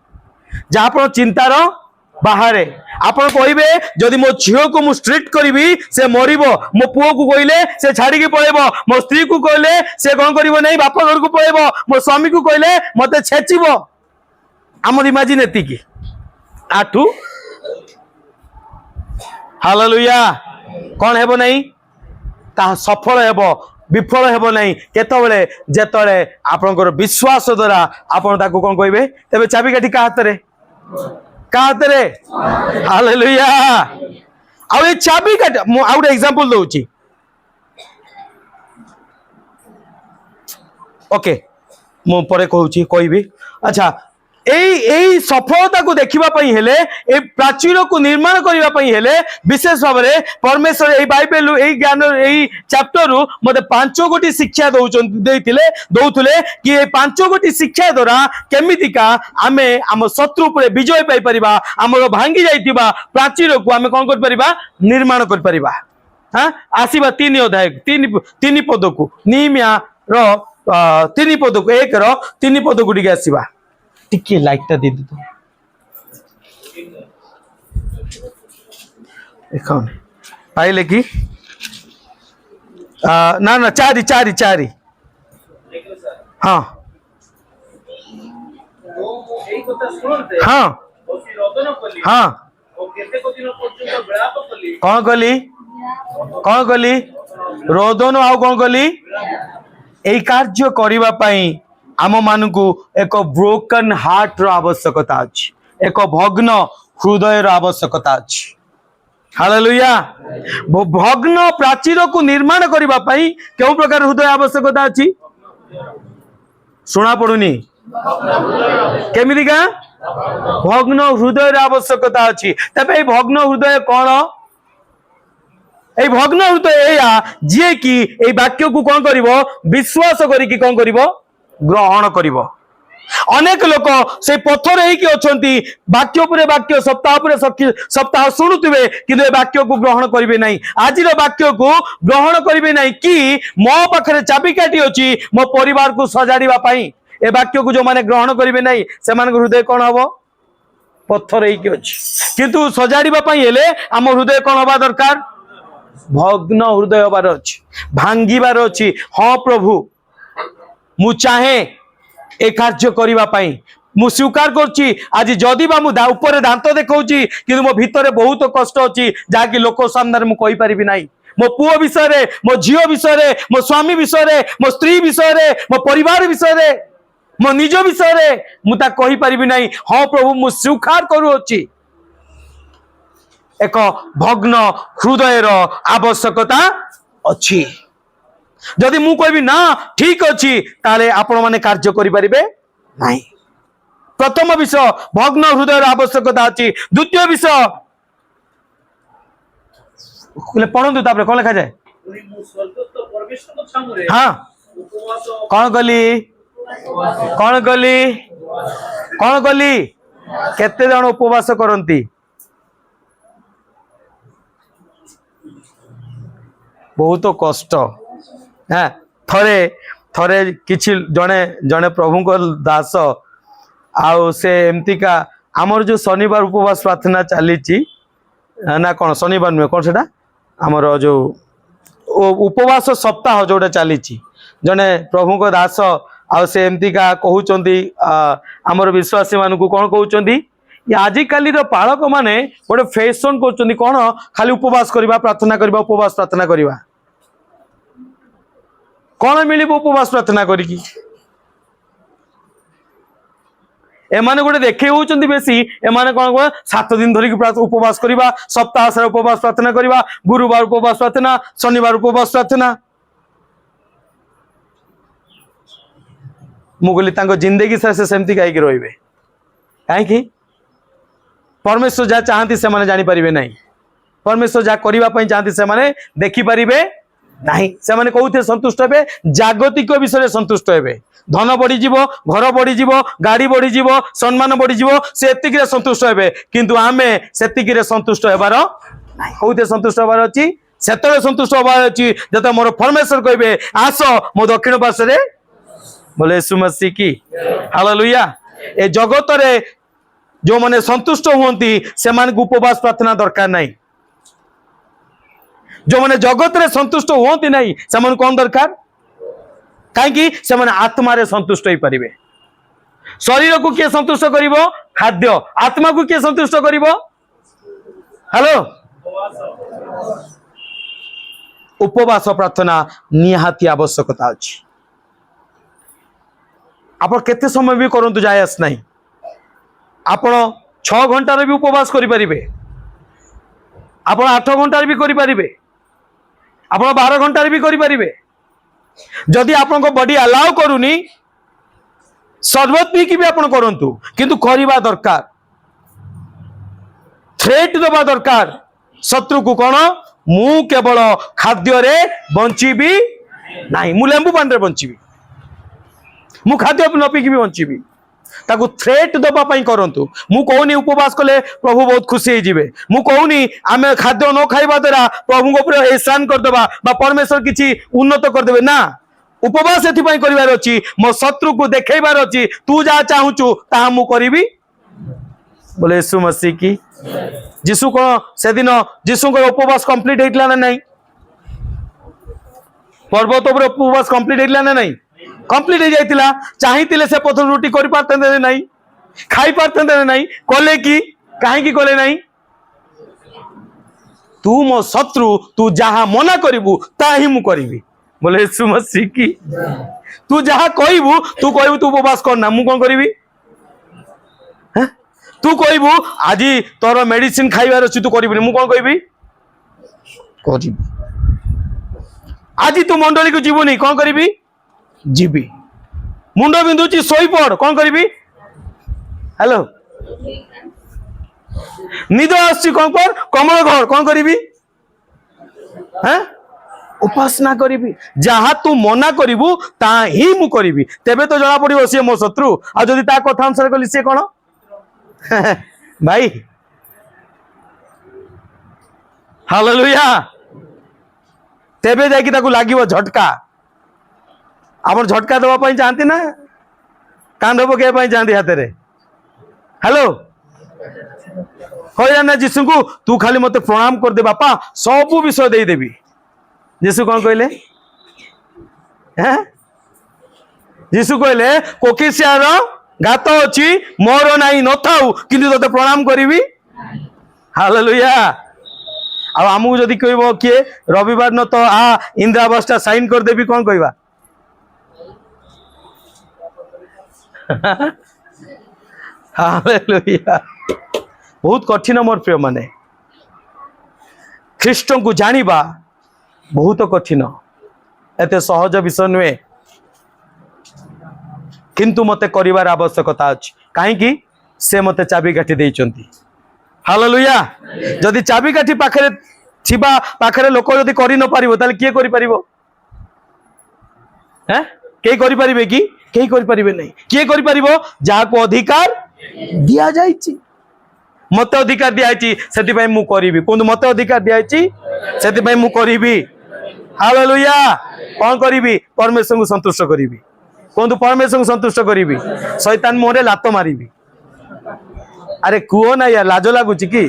जहां आपण चिंतार बाहरे आपण कहिबे जदि मो झियो को मु स्ट्रिक्ट करिवि से मरिबो, मो पुओ को कहिले से छाड़ी के पळेबो, मो स्त्री को कहिले से कोन करिवो नहीं बापा घर को पळेबो, मो स्वामी को कहिले मते छेचिबो। हमर इमेजिन एतिकी आठू हालेलुया कोन हेबो नहीं ता सफल हेबो, विफल हेबो नहीं केतबेले जेतबेले आपनकर विश्वास द्वारा आपण ताको कोन कहिबे। तबे चाबी काठी का हाथ रे? का हाथ रे? हालेलुया। आ ए चाबी काठी मु आ गोटे एग्जांपल दोउची। ओके मु परे कहूची कहबी। अच्छा এই সফলতা को देखिबा पई हेले ए प्राचीर को निर्माण करिबा पई हेले विशेष भाव में परमेश्वर ए बाइबल ए ज्ञान ए चैप्टर रु मते 5 गोटी शिक्षा दौथुले कि ए 5 गोटी शिक्षा द्वारा केमितिका आमे हम शत्रु पर विजय पाई परिबा हमर भांगी जाइतिबा प्राचीर को आमे कोन कर परिबा निर्माण कर परिबा। हाँ आसीबा 3 अध्याय 3 पद को निमिया रो 3 पद को 1 रो 3 पद को टिके आसीबा टिके लाइक टा दे दे तो देखो पाइले कि ना ना चारी चारी चारी हाँ हाँ हाँ कौन कली रोदन आउ कौन कली यही कार्य करिबा पई आम मानकु एक ब्रोकन हार्ट रो आवश्यकता अछि एक भग्न हृदय रो आवश्यकता अछि। हालेलुया। भग्न प्राचीर को निर्माण करिबा पई केउ प्रकार हृदय आवश्यकता अछि सुना पड़ुनी केमितिका भग्न हृदय रो आवश्यकता अछि। तबे भग्न हृदय कौन ए भग्न हृदय या जे कि ए वाक्य को कौन करिवो विश्वास करी कि कौन करिवो ग्रहण करिवो। अनेक लोक से पत्थर है कि अछंती वाक्य पर वाक्य सप्ताह पर सप्ताह शुणुवे किंतु ए वाक्य को ग्रहण करिवे नहीं। आज वाक्य को ग्रहण करिवे नहीं कि मो पाखरे चाबिकाठी अछि मो परिवार को सजाड़ीबा पई ए वाक्य को जो माने ग्रहण करिवे नहीं से मान हृदय कौन हबो पत्थर है कि अछि किंतु सजाड़ीबा पई हेले हम हृदय कौन हबा दरकार भग्न हृदय हबार अछि भांगीबार अछि। हाँ प्रभु मु चाहे ए कार्य करिबा पई मु स्वीकार करछि आज जदि बा मु ऊपर दांत देखौछि किंतु मो भीतर बहुत कष्ट अछि जाकि लोक सामने मु कहि परिबि नाही मो पुओ विषय रे मो झियो विषय रे मो स्वामी विषय रे मो स्त्री विषय रे मो परिवार विषय रे मो निज विषय रे मु ता कहि परिबि नाही। हाँ प्रभु मु स्वीकार करूछि एक भग्न हृदय रो आवश्यकता अछि। जदि मु कहबी ना ठीक अछि ताले आपण माने कार्य करि परिबे नाही। प्रथम विषय भग्न हृदय रो आवश्यकता अछि। द्वितीय विषय पढ़ंतु तापर कोन लिखा जाय हाँ कौन गली केते जण उपवास करंती बहुत कष्ट। हाँ थरे थरे किछि जने जने प्रभु को दास आउ से एमतिका आमर जो शनिवार उपवास प्रार्थना चली ना कौन शनिवार नुहे कौन सेटा आमर जो उपवास सप्ताह जोटा चली जने प्रभु को दास आउ से एमतिका कहउचंदी आमर विश्वासी मान को कौन कहउचंदी आजिकाली पालक माने गोटे फैशन कर कौन खाली उपवास करवा प्रार्थना करवा उपवास प्रार्थना करवा कौन मिल उपवास प्रार्थना करी एमाने गोटे देखे होचंदी बेसी एमाने कौन कौन 7 दिन धरिक उपवास करवा सप्ताह सारा उपवास प्रार्थना करवा गुरुवार उपवास प्रार्थना शनिवार उपवास प्रार्थना मुगली जिंदगी से सेमती कहीं रे कहीं परमेश्वर जहाँ चाहती से माने जानी परिबे नहीं परमेश्वर जहाँ करने चाहती से माने देखी परिबे नहीं से माने कहते संतुष्ट हे जागतिक विषय संतुष्ट हे धन बढ़ी जीवो घर बढ़ी जीवो गाड़ी बढ़ी जीवो सम्मान बढ़ी जीवो से एतिक संतुष्ट हे किंतु आमे सेतिक संतुष्ट हेबार नहीं कहते संतुष्ट हेबार अछि सेतरे संतुष्ट हेबार अछि जते मोर परमेश्वर कहबे आस मो दक्षिण पार्श्व बोले यीशु मसीह की हालेलुया। ए जगत रे जो माने संतुष्ट होती से उपवास प्रार्थना दरकार नहीं जो माने जगत रे संतुष्ट होती नहीं से कौन दरकार कहीं से माने आत्मा रे संतुष्ट हो पारे शरीर को किए संतुष्ट करिवो खाद्य आत्मा को किए संतुष्ट करिवो हेलो उपवास प्रार्थना निहाती आवश्यकता अछि। आप केते समय भी करंतु जायस नहीं आपण 6 घंटार भी उपवास करि परिबे आपण 8 घंटार भी करि परिबे आपण 12 घंटार भी करि परिबे जदि आपन को बॉडी अलाउ करूनी सरबत पी भी आपण करंतु किंतु करबा दरकार थ्रेट दबा दरकार शत्रु को कौन मु केवल खाद्य रे बंचीबी नहीं मु लेंबू पानी रे बंचीबी मु खाद्य न पीकी भी बंचीबी ताकू थ्रेट दबा पई करंतु मु कहूनी उपवास कले प्रभु बहुत खुशी हो जिवे मु कहूनी आमे खाद्य न खाइबा द्वारा प्रभु को ऊपर एहसान कर देबा बा परमेश्वर किछि उन्नत कर देबे ना उपवास एथि पई करिवार अछि मो शत्रु को देखैबार अछि तू जा चाहूचु ता मु करिबी बोले यीशु मसीह की जीशु को से दिन जीशु को उपवास कंप्लीट हेतला ना नहीं पर्वत ऊपर उपवास कंप्लीट हेतला ना नहीं कंप्लीट हो जाइतिला चाहितिले से पथर रोटी करि पारते नहीं खाई पारते नहीं कले की काहे की कले नहीं तू मो शत्रु तू जहा मना करिवु ता ही मु करिवि बोले यीशु मसीह की तू जहा कहबू तू कहबू तू उपवास करना मु कोन करिवि तू कहबू आज तोर मेडिसिन खाइबार अछि तू करिबि मु कोन कहबि करिबि आज तू मंडली को जीवनी कोन करिबि जीबी मुंड बिंदुची सोई पड़ कोन करिबि हेलो निद आछि कोन पर कमल घर कोन करिबि हैं उपासना करिबि जहा तू मना करिबू ता ही मु करिबि तेबे तो जणा पड़िबो से मो शत्रु आ जदी ता कथा अनुसार कली से कोन भाई हालेलुया तेबे जाकी ताकू लागिवो झटका आप झटका दवा चाहती ना कांध पकड़ा चाहती हाथ में हेलो हो ना जीशु को तू खाली मत प्रणाम कर दे बापा सब विषय दे देवी जीशु कौन कहले जीशु कहले कोकिसियार गात अच्छी मोर नाई न थाऊ किंतु तोते प्रणाम करी हालेलुया आमको जदि कह किए रविवार न तो आ इंदिरावास साइन कर देवी कौन कहवा हालेलुया बहुत कठिन मोर प्रिय माने ख्रीष्ट को जानिबा बहुत कठिन एते सहज विषय नुहे किंतु मते करिवार आवश्यकता अछि काहे कि से मते चाबीकाठी देइचंती हालेलुया जदि चाबीकाठी पाखरे थिबा पाखरे लोक जदि करि न पारिबो ताले किए करि पारिबो हैं के करि पारिबे कि केही करि पारिबे नहीं किए करि पारिबो जाको अधिकार दिया जाइछि मते अधिकार दिया जाइछि सेति पई मु करिबी कोन मते अधिकार दिया जाइछि सेति पई मु करिबी हालेलुया कोन करिबी परमेश्वर को संतुष्ट करिबी कोन परमेश्वर को संतुष्ट करिबी शैतान मोरे लात मारिबी अरे कुओ ना यार लाज लागुछि कि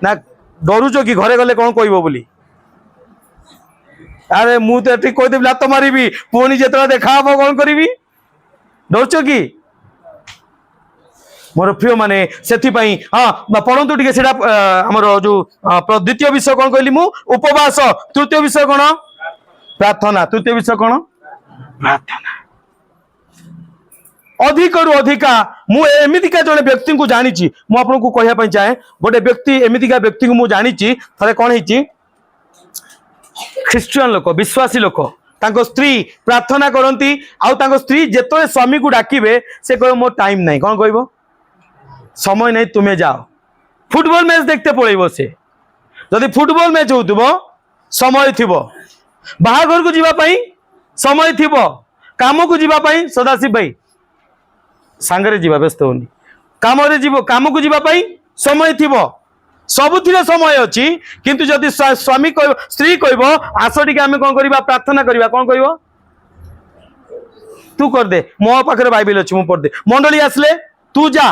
ना डरुचो कि घरे गले कोन कहबो बोली अरे मु तो ठीक कहदेवी लात मारिबी पुणी जेतरा देखा हम कौन करी डरच कि मोर प्रिय माने से हाँ पढ़ंतु टिके सेटा हमर जो द्वितीय विषय कौन कहली मु उपवास तृतीय विषय कौन प्रार्थना तृतीय विषय कौन प्रार्थना अधिक रु अधिका मु एमितिका जने व्यक्ति को जानिछि मु आपनको कहया पई चाहे गोटे व्यक्ति एमितिका व्यक्ति को मु जानिछि थरे कोन हिछि ख्रिस्टियन लोक विश्वासी लोक तांको स्त्री प्रार्थना करती आउ स्त्री जेतले स्वामी को डाकिबे से कह मोर टाइम नहीं कौन कहबो समय नहीं तुम्हें जाओ फुटबॉल मैच देखते पड़ेबो से जदि फुटबॉल मैच होतबो समय थिबो बाहाघर को जीवा पई समय थिबो काम को जीवा पई सदाशिव भाई सांगरे जीवा व्यस्त होनी काम रे जीवो काम को जीवा पई समय थिबो सबुथिरे समय अच्छी किंतु जदि स्वामी कह स्त्री कहब आस टी आम कौन करवा प्रार्थना करवा कौन कह तू कर दे मो पाखे बाइबल अच्छी मु पढ़ दे मंडली आसले तू जा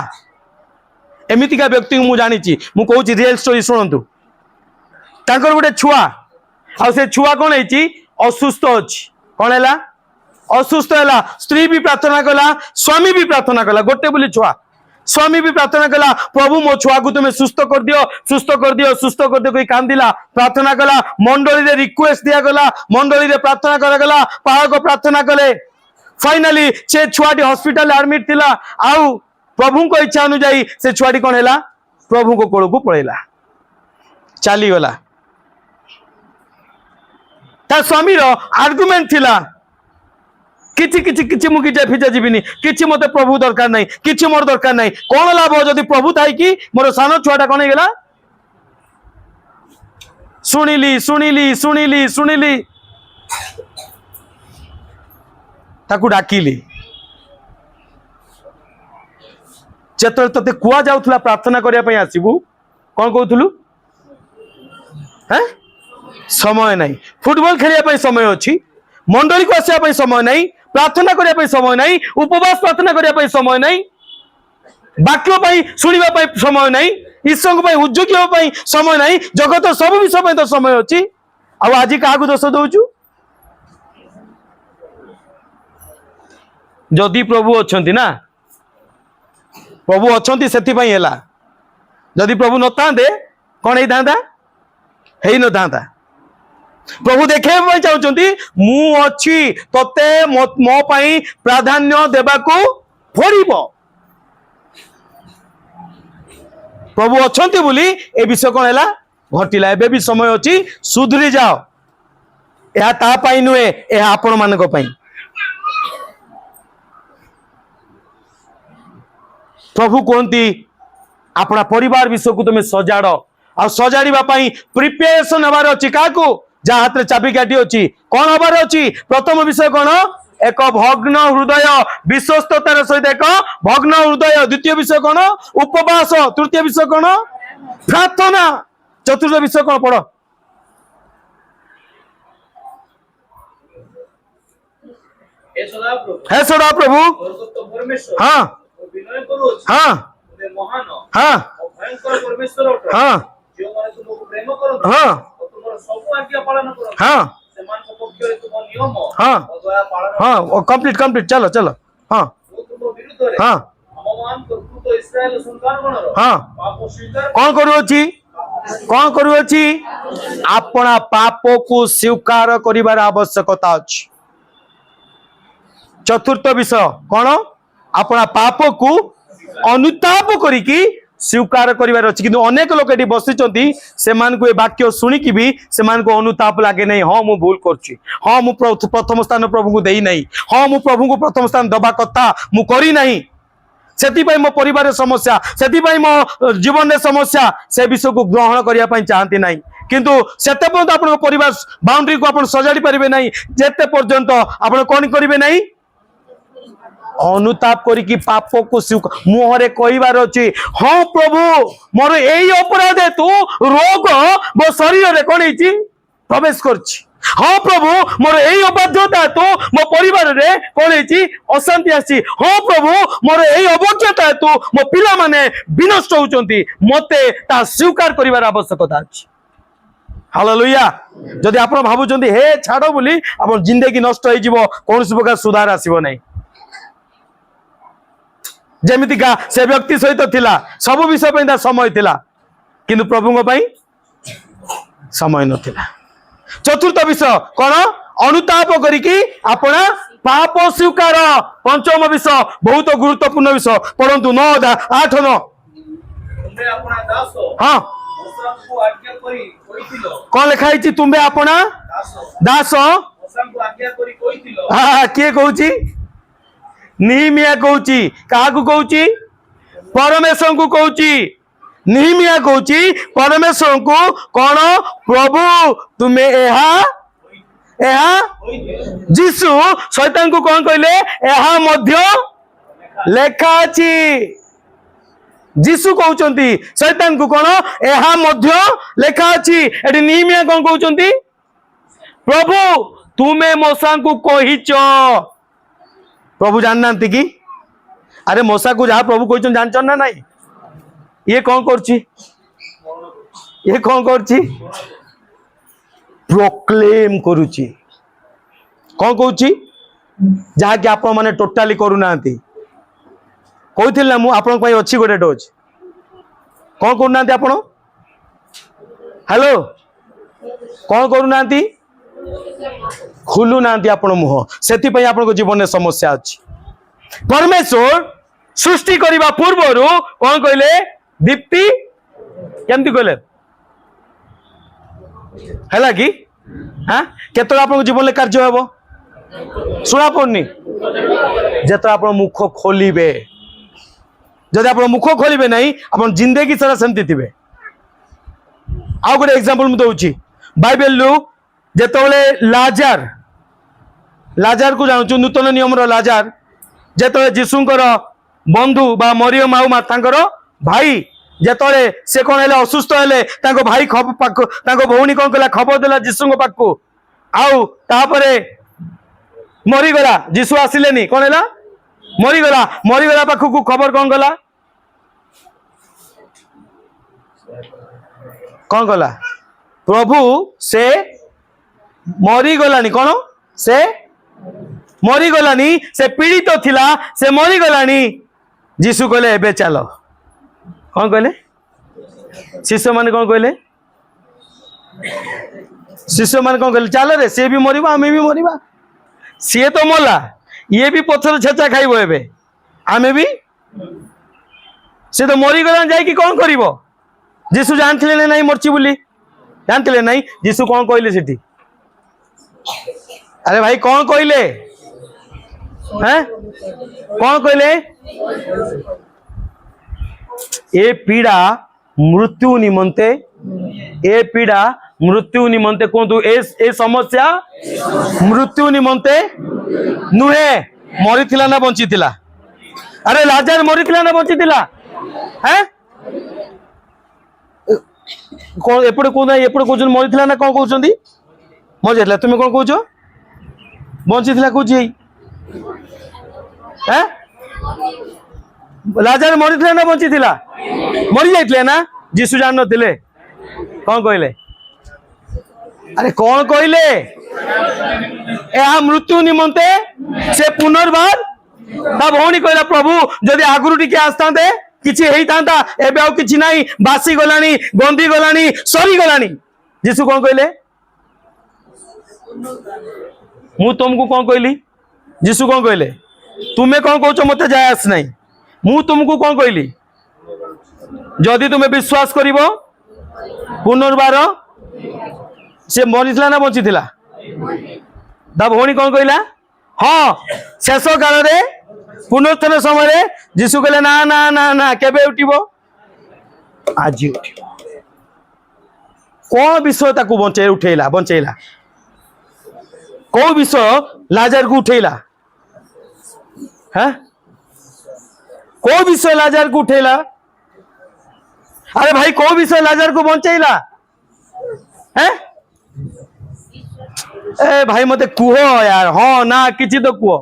एमितिका व्यक्ति को मुझे जानी मु कहूँ रियल स्टोरी शुणु तांकर गोटे छुआ आ से छुआ कौन है असुस्थ अच्छी कौन है असुस्थ है स्त्री भी प्रार्थना कला स्वामी भी प्रार्थना कला गोटे बोली छुआ स्वामी भी प्रार्थना कला प्रभु मो छुआ को तुम्हें सुस्थ कर दियो सुस्थ कर दियो सुस्थ कर दियो कोई कांदिला प्रार्थना कला मंडली रे रिक्वेस्ट दिया गला मंडली रे प्रार्थना करा गला पाहक प्रार्थना कले फाइनली से छुआटी हॉस्पिटल एडमिट थिला आउ प्रभु को इच्छा अनुसार से छुआटी कौन है प्रभु को कोल को पड़ेला चली गला ता स्वामी रो आर्गुमेंट थिला किछि किछि किछि मु गिजे फिजे जीविनी किछि मते प्रभु दरकार नहीं किछि मोर दरकार नहीं कोन लाभ जदि प्रभु थाई कि मोर सानो छुआटा कोन गेला सुनिली सुनिली सुनिली सुनिली ताकू डाकिली जेतरे तते कुआ जाउथला प्रार्थना करिया पई आसीबू कोन कहउथलु हैं समय नहीं फुटबॉल खेलिया पई समय अछि मंडली को आसिया पई समय नहीं प्रार्थना करिया पई समय नहीं उपवास प्रार्थना करिया पई समय नहीं वाक्य पई सुनिबा पई समय नहीं ईश्वर पई उद्योग्य पई समय नहीं जगत सब विषय पई तो समय अछि आ आज काहा को दोष दउचु जदि प्रभु अछंती ना प्रभु अछंती सेति पई हैला जदि प्रभु नतांदे कोन हे दांदा हेई नतांदा प्रभु देखे चाहते मु अच्छी तोते मो पाई प्राधान्य देबाकू पड़िब प्रभु अच्छी बोली ए विषय कौन है घटिला एबे भी समय अच्छी सुधरी जाओ यह ता पाई नुहे यह आपण मानक पाई प्रभु कहती अपना परिवार विषय को तुम सजाड़ आ सजाड़ा प्रिपेरेसन हबार अच्छी क्या जहाँ हाथ में चाबिकाठी अच्छी कौन हबार अच्छी प्रथम विषय कौन एक भग्न हृदय विश्वस्ततार सहित एक भग्न हृदय द्वितीय विषय कौन उपवास तृतीय विषय कौन प्रार्थना चतुर्थ विषय कौन पढ़ हे सदा प्रभु हाँ हाँ हाँ हाँ हाँ हाँ हाँ हाँ कंप्लीट कंप्लीट चलो चलो हाँ हाँ हाँ कौन करुची अपना पाप को स्वीकार करिबार आवश्यकता अछि चतुर्थ विषय कौन अपना पाप को अनुताप करिकी स्वीकार करिबार अछि किंतु अनेक लोक एटी बसिचंती सेमान को ए वाक्य सुनिकी भी सेमान को अनुताप लागे नहीं हाँ मु भूल करछि हाँ मु प्रथम स्थान प्रभु को देई नहीं हाँ मु प्रभु को प्रथम स्थान दबा कथा मु करी नहीं सेति पई मो परिवार समस्या सेति पई मो जीवन रे समस्या से विषय को ग्रहण करिया पई चाहती नहीं किंतु सेते पर्यंत आपन परिवार बाउंड्री को आपन सजाडी परिबे नहीं जेते पर्यंत आपन कोन करिवे नहीं अनुताप करिकी पाप को मुहरे कहिबार अछि हाँ प्रभु मोर एई अपराध तू रोग मो शरीर रे कोन हिची प्रवेश करछि हाँ प्रभु मोर एई अबाध्यता तू मो परिवार रे कोन हिची अशांति आसी हाँ प्रभु मोर एई अवज्ञता तू मो पिला माने विनष्ट होचंती मते ता स्वीकार करिवार आवश्यकता अछि हालेलुया जदि आपण भाबुचंती हे छाड़ो बोली आपण जिंदगी नष्ट होई जीवो कोनसी प्रकार सुधार आसीबो नहीं जेमितिका से व्यक्ति सहित थिला सब विषय पे समय थिला किंतु प्रभु समय नथिला चतुर्थ विषय कौन अनुताप करिकी अपना पाप स्वीकार पंचम विषय बहुत गुरुत्वपूर्ण विषय पढ़ंतु 9:8 हाँ कौन लिखाई तुम्हें अपना दास हाँ किए कहूची निहिमिया कहूची क्या कहूची परमेश्वर को कहूची निहिमिया कहूची परमेश्वर को कौन प्रभु तुम्हें एहा जीसु शैतान को कौन कहले एहा मध्य लेखा अछि जीसु कहउचंती शैतान को कौन एहा मध्य लेखा अछि एटी निहिमिया कौन कहउचंती प्रभु तुम्हें मोसा को कहिच प्रभु जानना कि अरे मोसा को जहाँ प्रभु कहते जान ना नहीं ये कौन करछि ये कौन करछि प्रोक्लेम करुछि कौन कहछि जहाँ कि आपण माने टोटाली करू नांती कहथिल ना मु आपण पई अछि गोटे डोज कौन करू नांती आपण हेलो कौन करू नांती खुलू नांती आपण मुह सेति पई आपण को जीवन में समस्या अछि परमेश्वर सृष्टि करिबा पूर्वरु कौन कहले दीप्ति केमती कहले हैला कि हां केतो आपण को जीवन में कार्य हेबो सुना पड़नी যেত আপনার মুখ খোলিবে যদি আপনার মুখ খোলিবে নাই আপনার জিন্দেগি সারা সেমতি থিবে ଆଉ ଗୋଟେ ଏକ୍ସାମ୍ପଲ ମୁଁ ଦଉଛି ବାଇବେଲରୁ ଯେତେବେଳେ ଲାଜାର କୁ ଜାଣୁଛୁ ନୂତନ ନିୟମର ଲାଜାର ଯେତେବେଳେ ଯୀଶୁଙ୍କର ବନ୍ଧୁ ବା ମରିୟମ ଆଉ ମାର୍ଥାଙ୍କର ଭାଇ ଯେତେବେଳେ ସେ କଣ ହେଲେ ଅସୁସ୍ଥ ହେଲେ ତାଙ୍କ ଭାଇ ତାଙ୍କ ଭଉଣୀ କଣ କଲା ଖବର ଦେଲା ଯୀଶୁଙ୍କ ପାଖକୁ ଆଉ ତାପରେ ମରିଗଲା ଯୀଶୁ ଆସିଲେନି କଣ ହେଲା ମରିଗଲା ପାଖକୁ ଖବର କଣ ଗଲା कौन गला प्रभु से मरीगलानी कौन से मरीगलानी से पीड़ित थिला से मरीगलानी जीशु कहले एबे चलो कौन कहले शिष्य माने कौन कहले शिष्य माने कौन कहले चल रे से भी मरिबा आमे भी मरिबा सी तो मला ये भी पत्थर छेचा खाइबो एबे आमे भी से तो मरीगला जाई कि कौन करिवो जीशु जानते नहीं मरची बोली जानते नहीं जीशु कौन कहले सेठी अरे भाई कौन कहले हैं कौन कहले ए पीड़ा मृत्यु निमंते ए पीड़ा मृत्यु निमंते कहतु ए समस्या मृत्यु निमंते नुहे मरी थिला ना बंची थिला अरे लाजार मरी थिला ना बंची थिला हैं कौन एपटे कौन एपटे कौन मरी थिला ना कौन कहउछंदी मर जाइला तुम कौन कहउछ बंची थिला कहउछ हैं लाजार मरी थिला ना बंची थिला मरी जाइतले ना जीसु जान नथिले कौन कहले अरे कौन कहले ए मृत्यु निमंते से पुनर्बार ता भौणी कहला प्रभु जदि आगुरु टिके आस्तांते किछि हेई तांता एबे आउ किछि नाही बासी गलानी गंदी गलानी सरी गलानी जीसु कौन कहले मु तुमको कौन कहली जीसु कौन कहले तुम्हें कौन कहउछ मते जाय आस नाही मु तुमको कौन कहली जदि तुम्हें विश्वास करिवो पुनर्बार से मरिथिला ना बंचिथिला दा भौणी कौन कहला हाँ शेष काल रे पुनरुत्थान समय जीशु कहले ना ना ना ना केबे उठिबो आज उठिबो कौन विषय ताकू बंचेला कौ विषय लाजार को उठेला हैं कौ विषय लाजार को उठेला अरे भाई कौ विषय लाजार को बंचेला हैं ए भाई मते कुह यार हाँ ना किछि तो कुह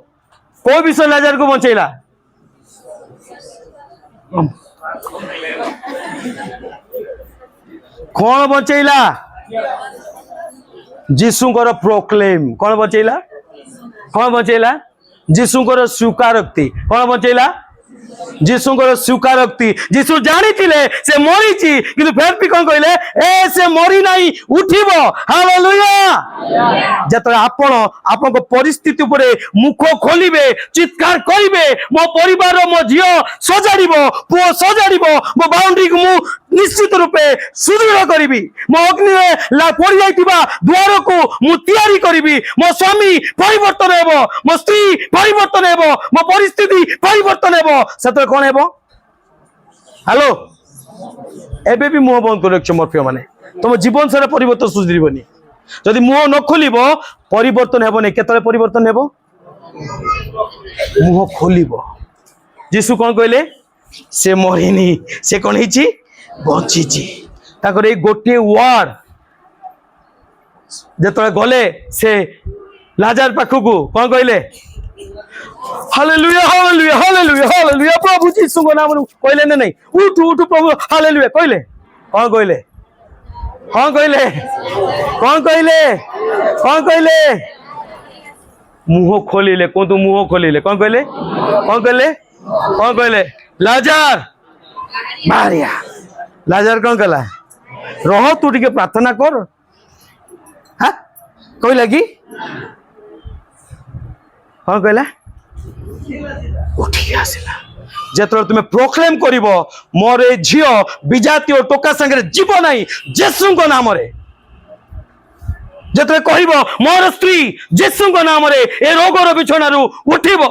कौ विषय लाजार को बंचेला कौन बंचेला जीशुଙ୍କର प्रोक्लेम कौन बंचेला जीशुଙ୍କର स्वीकारोक्ति कौन बंचेला जीशुଙ୍କର स्वीकारोक्ति जीशु जानी से मरी किंतु फिर भी कौन कहले ए से मरी नहीं उठिबो हालेलुया जतरा आपण परिस्थिति उपरे मुख खोलिबे चित्कार करिवे मो परिवार मो झियो सजाड़िबो पुओ सजाड़िबो मो बाउंड्री को मु निश्चित रूपे सुदृढ़ करिबी मो अग्नि ला पड़ी जाइतिबा द्वार को मु तैयारी करिबी मो स्वामी परिवर्तन हेबो मो स्त्री परिवर्तन हेबो मो परिस्थिति परिवर्तन हेबो सेतरे कोन हेबो हेलो एबे भी मुह बंद कर रखछ मोर प्रिय माने तुम जीवन सारा परिवर्तन सुधरिबनी जदि मुह न खोलिबो परिवर्तन हेबो नै केतले परिवर्तन हेबो मुह खोलिबो जीशु कोन कहले से मरिनी से कोन हिची बंचीची ताकर ए गोटे वर्ड जेतले गले से लाजार पाखकू कोन कहले हालेलुया हालेलुया हालेलुया हालेलुया प्रभु जीसु को नाम कहले ने नहीं उठ उठ प्रभु हालेलुया कहले कौन कहले कौन कहले कौन कहले कौन कहले मुंह खोलिले को तो मुंह खोलिले कौन कहले कौन कहले कौन कहले लाजार मारिया लाजार कौन कहला रह तू टिके प्रार्थना कर हां कहला कि कौन कहला उठी आसिला जेतरो तुमे प्रोक्लेम करिवो मोर ए झियो विजातीय टोका संगे जीव नाही जेसु को नाम रे ଯେତେବେଳେ କହିବ ମୋର ସ୍ତ୍ରୀ ଯୀଶୁଙ୍କ ନାମରେ ଏ ରୋଗର ବିଛଣାରୁ ଉଠିବ,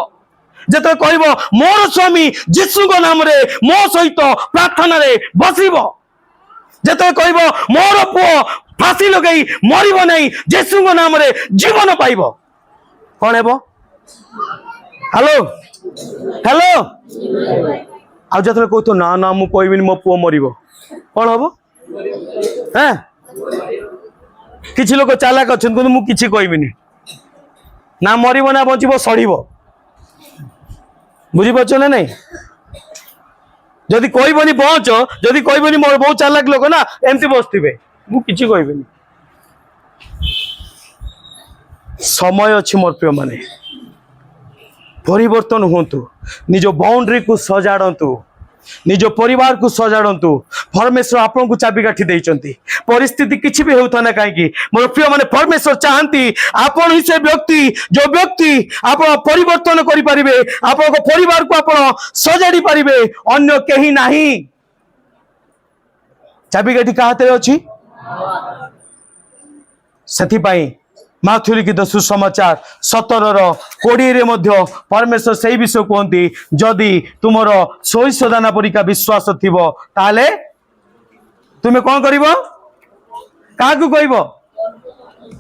ଯେତେବେଳେ କହିବ ମୋର ସ୍ୱାମୀ ଯୀଶୁଙ୍କ ନାମରେ ମୋ ସହିତ ପ୍ରାର୍ଥନାରେ ବସିବ, ଯେତେବେଳେ କହିବ ମୋର ପୁଅ ଫାଶୀ ଲଗେଇ ମରିବ ନାହିଁ ଯୀଶୁଙ୍କ ନାମରେ ଜୀବନ ପାଇବ, କଣ ହେବ? Hello hello. ଆଉ ଯେତେବେଳେ କହୁଥ ନା ନା ମୁଁ କହିବିନି ମୋ ପୁଅ ମରିବ, କଣ ହବ? হ্যাঁ କିଛି ଲୋକ ଚାଲାକ ଅଛନ୍ତି କିନ୍ତୁ ମୁଁ କିଛି କହିବିନି, ନା ମରିବ ନା ବଞ୍ଚିବ ସଢିବ। ବୁଝିପାରୁଛ ନା ନାଇଁ? ଯଦି କହିବନି ବଞ୍ଚ, ଯଦି କହିବନି ମୋର ବହୁତ ଚାଲାକ ଲୋକ ନା ଏମିତି ବସିଥିବେ, ମୁଁ କିଛି କହିବିନି। ସମୟ ଅଛି ମୋର ପ୍ରିୟ ମାନେ, ପରିବର୍ତ୍ତନ ହୁଅନ୍ତୁ, ନିଜ ବାଉଣ୍ଡ୍ରିକୁ ସଜାଡ଼ନ୍ତୁ, ନିଜ ପରିବାରକୁ ସଜାଡ଼ନ୍ତୁ। ପରମେଶ୍ୱର ଆପଣଙ୍କୁ ଚାବିକାଠି ଦେଇଛନ୍ତି। ପରିସ୍ଥିତି କିଛି ବି ହେଉଥା ନା କାହିଁକି ମୋର ପ୍ରିୟ ମାନେ, ପରମେଶ୍ୱର ଚାହାନ୍ତି ଆପଣ ହିଁ ସେ ବ୍ୟକ୍ତି, ଯୋଉ ବ୍ୟକ୍ତି ଆପଣ ପରିବର୍ତ୍ତନ କରିପାରିବେ, ଆପଣଙ୍କ ପରିବାରକୁ ଆପଣ ସଜାଡ଼ି ପାରିବେ, ଅନ୍ୟ କେହି ନାହିଁ। ଚାବିକାଠି କାହା ହାତରେ ଅଛି? ସେଥିପାଇଁ ମାଥ୍ୟୁ ଲିଖିତ ସୁସମାଚାର 17:20 ମଧ୍ୟ ପରମେଶ୍ୱର ସେଇ ବିଷୟ କୁହନ୍ତି, ଯଦି ତୁମର ସୋରିଷ ଦାନା ପରିକା ବିଶ୍ୱାସ ଥିବ ତାହେଲେ ତୁମେ କଣ କରିବ? କାହାକୁ କହିବ?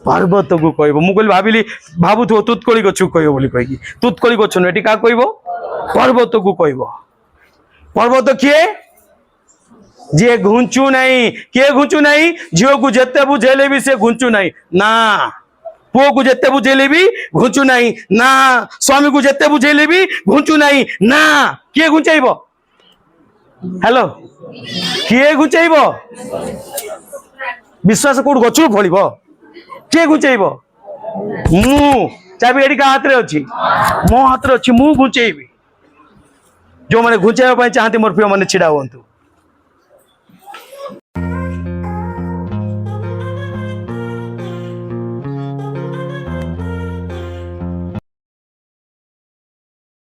ପର୍ବତକୁ କହିବ। ମୁଁ କହିଲି ଭାବୁଥିବ ତୁତ୍କଳି ଗଛକୁ କହିବ ବୋଲି କହିକି, ତୁତ୍କଳି ଗଛ ନୁହେଁ, ଏଠି କାହାକୁ କହିବ? ପର୍ବତକୁ କହିବ। ପର୍ବତ କିଏ? ଯିଏ ଘୁଞ୍ଚୁ ନାହିଁ। କିଏ ଘୁଞ୍ଚୁ ନାହିଁ? ଝିଅକୁ ଯେତେ ବୁଝେଇଲେ ବି ସେ ଘୁଞ୍ଚୁ ନାହିଁ ନା, ପୁଅକୁ ଯେତେ ବୁଝେଇଲେ ବି ଘୁଞ୍ଚୁ ନାହିଁ ନା, ସ୍ୱାମୀକୁ ଯେତେ ବୁଝେଇଲେ ବି ଘୁଞ୍ଚୁ ନାହିଁ ନା। କିଏ ଘୁଞ୍ଚେଇବ? ହ୍ୟାଲୋ, କିଏ ଘୁଞ୍ଚେଇବ? ବିଶ୍ୱାସ କୋଉଠୁ ଗଛରୁ ଫଳିବ? କିଏ ଘୁଞ୍ଚେଇବ? ମୁଁ। ଚାବି ଏଠି କାହା ହାତରେ ଅଛି? ମୋ ହାତରେ ଅଛି। ମୁଁ ଘୁଞ୍ଚେଇବି। ଯୋଉମାନେ ଘୁଞ୍ଚେଇବା ପାଇଁ ଚାହାନ୍ତି ମୋର ପ୍ରିୟ ମାନେ ଛିଡା ହୁଅନ୍ତୁ।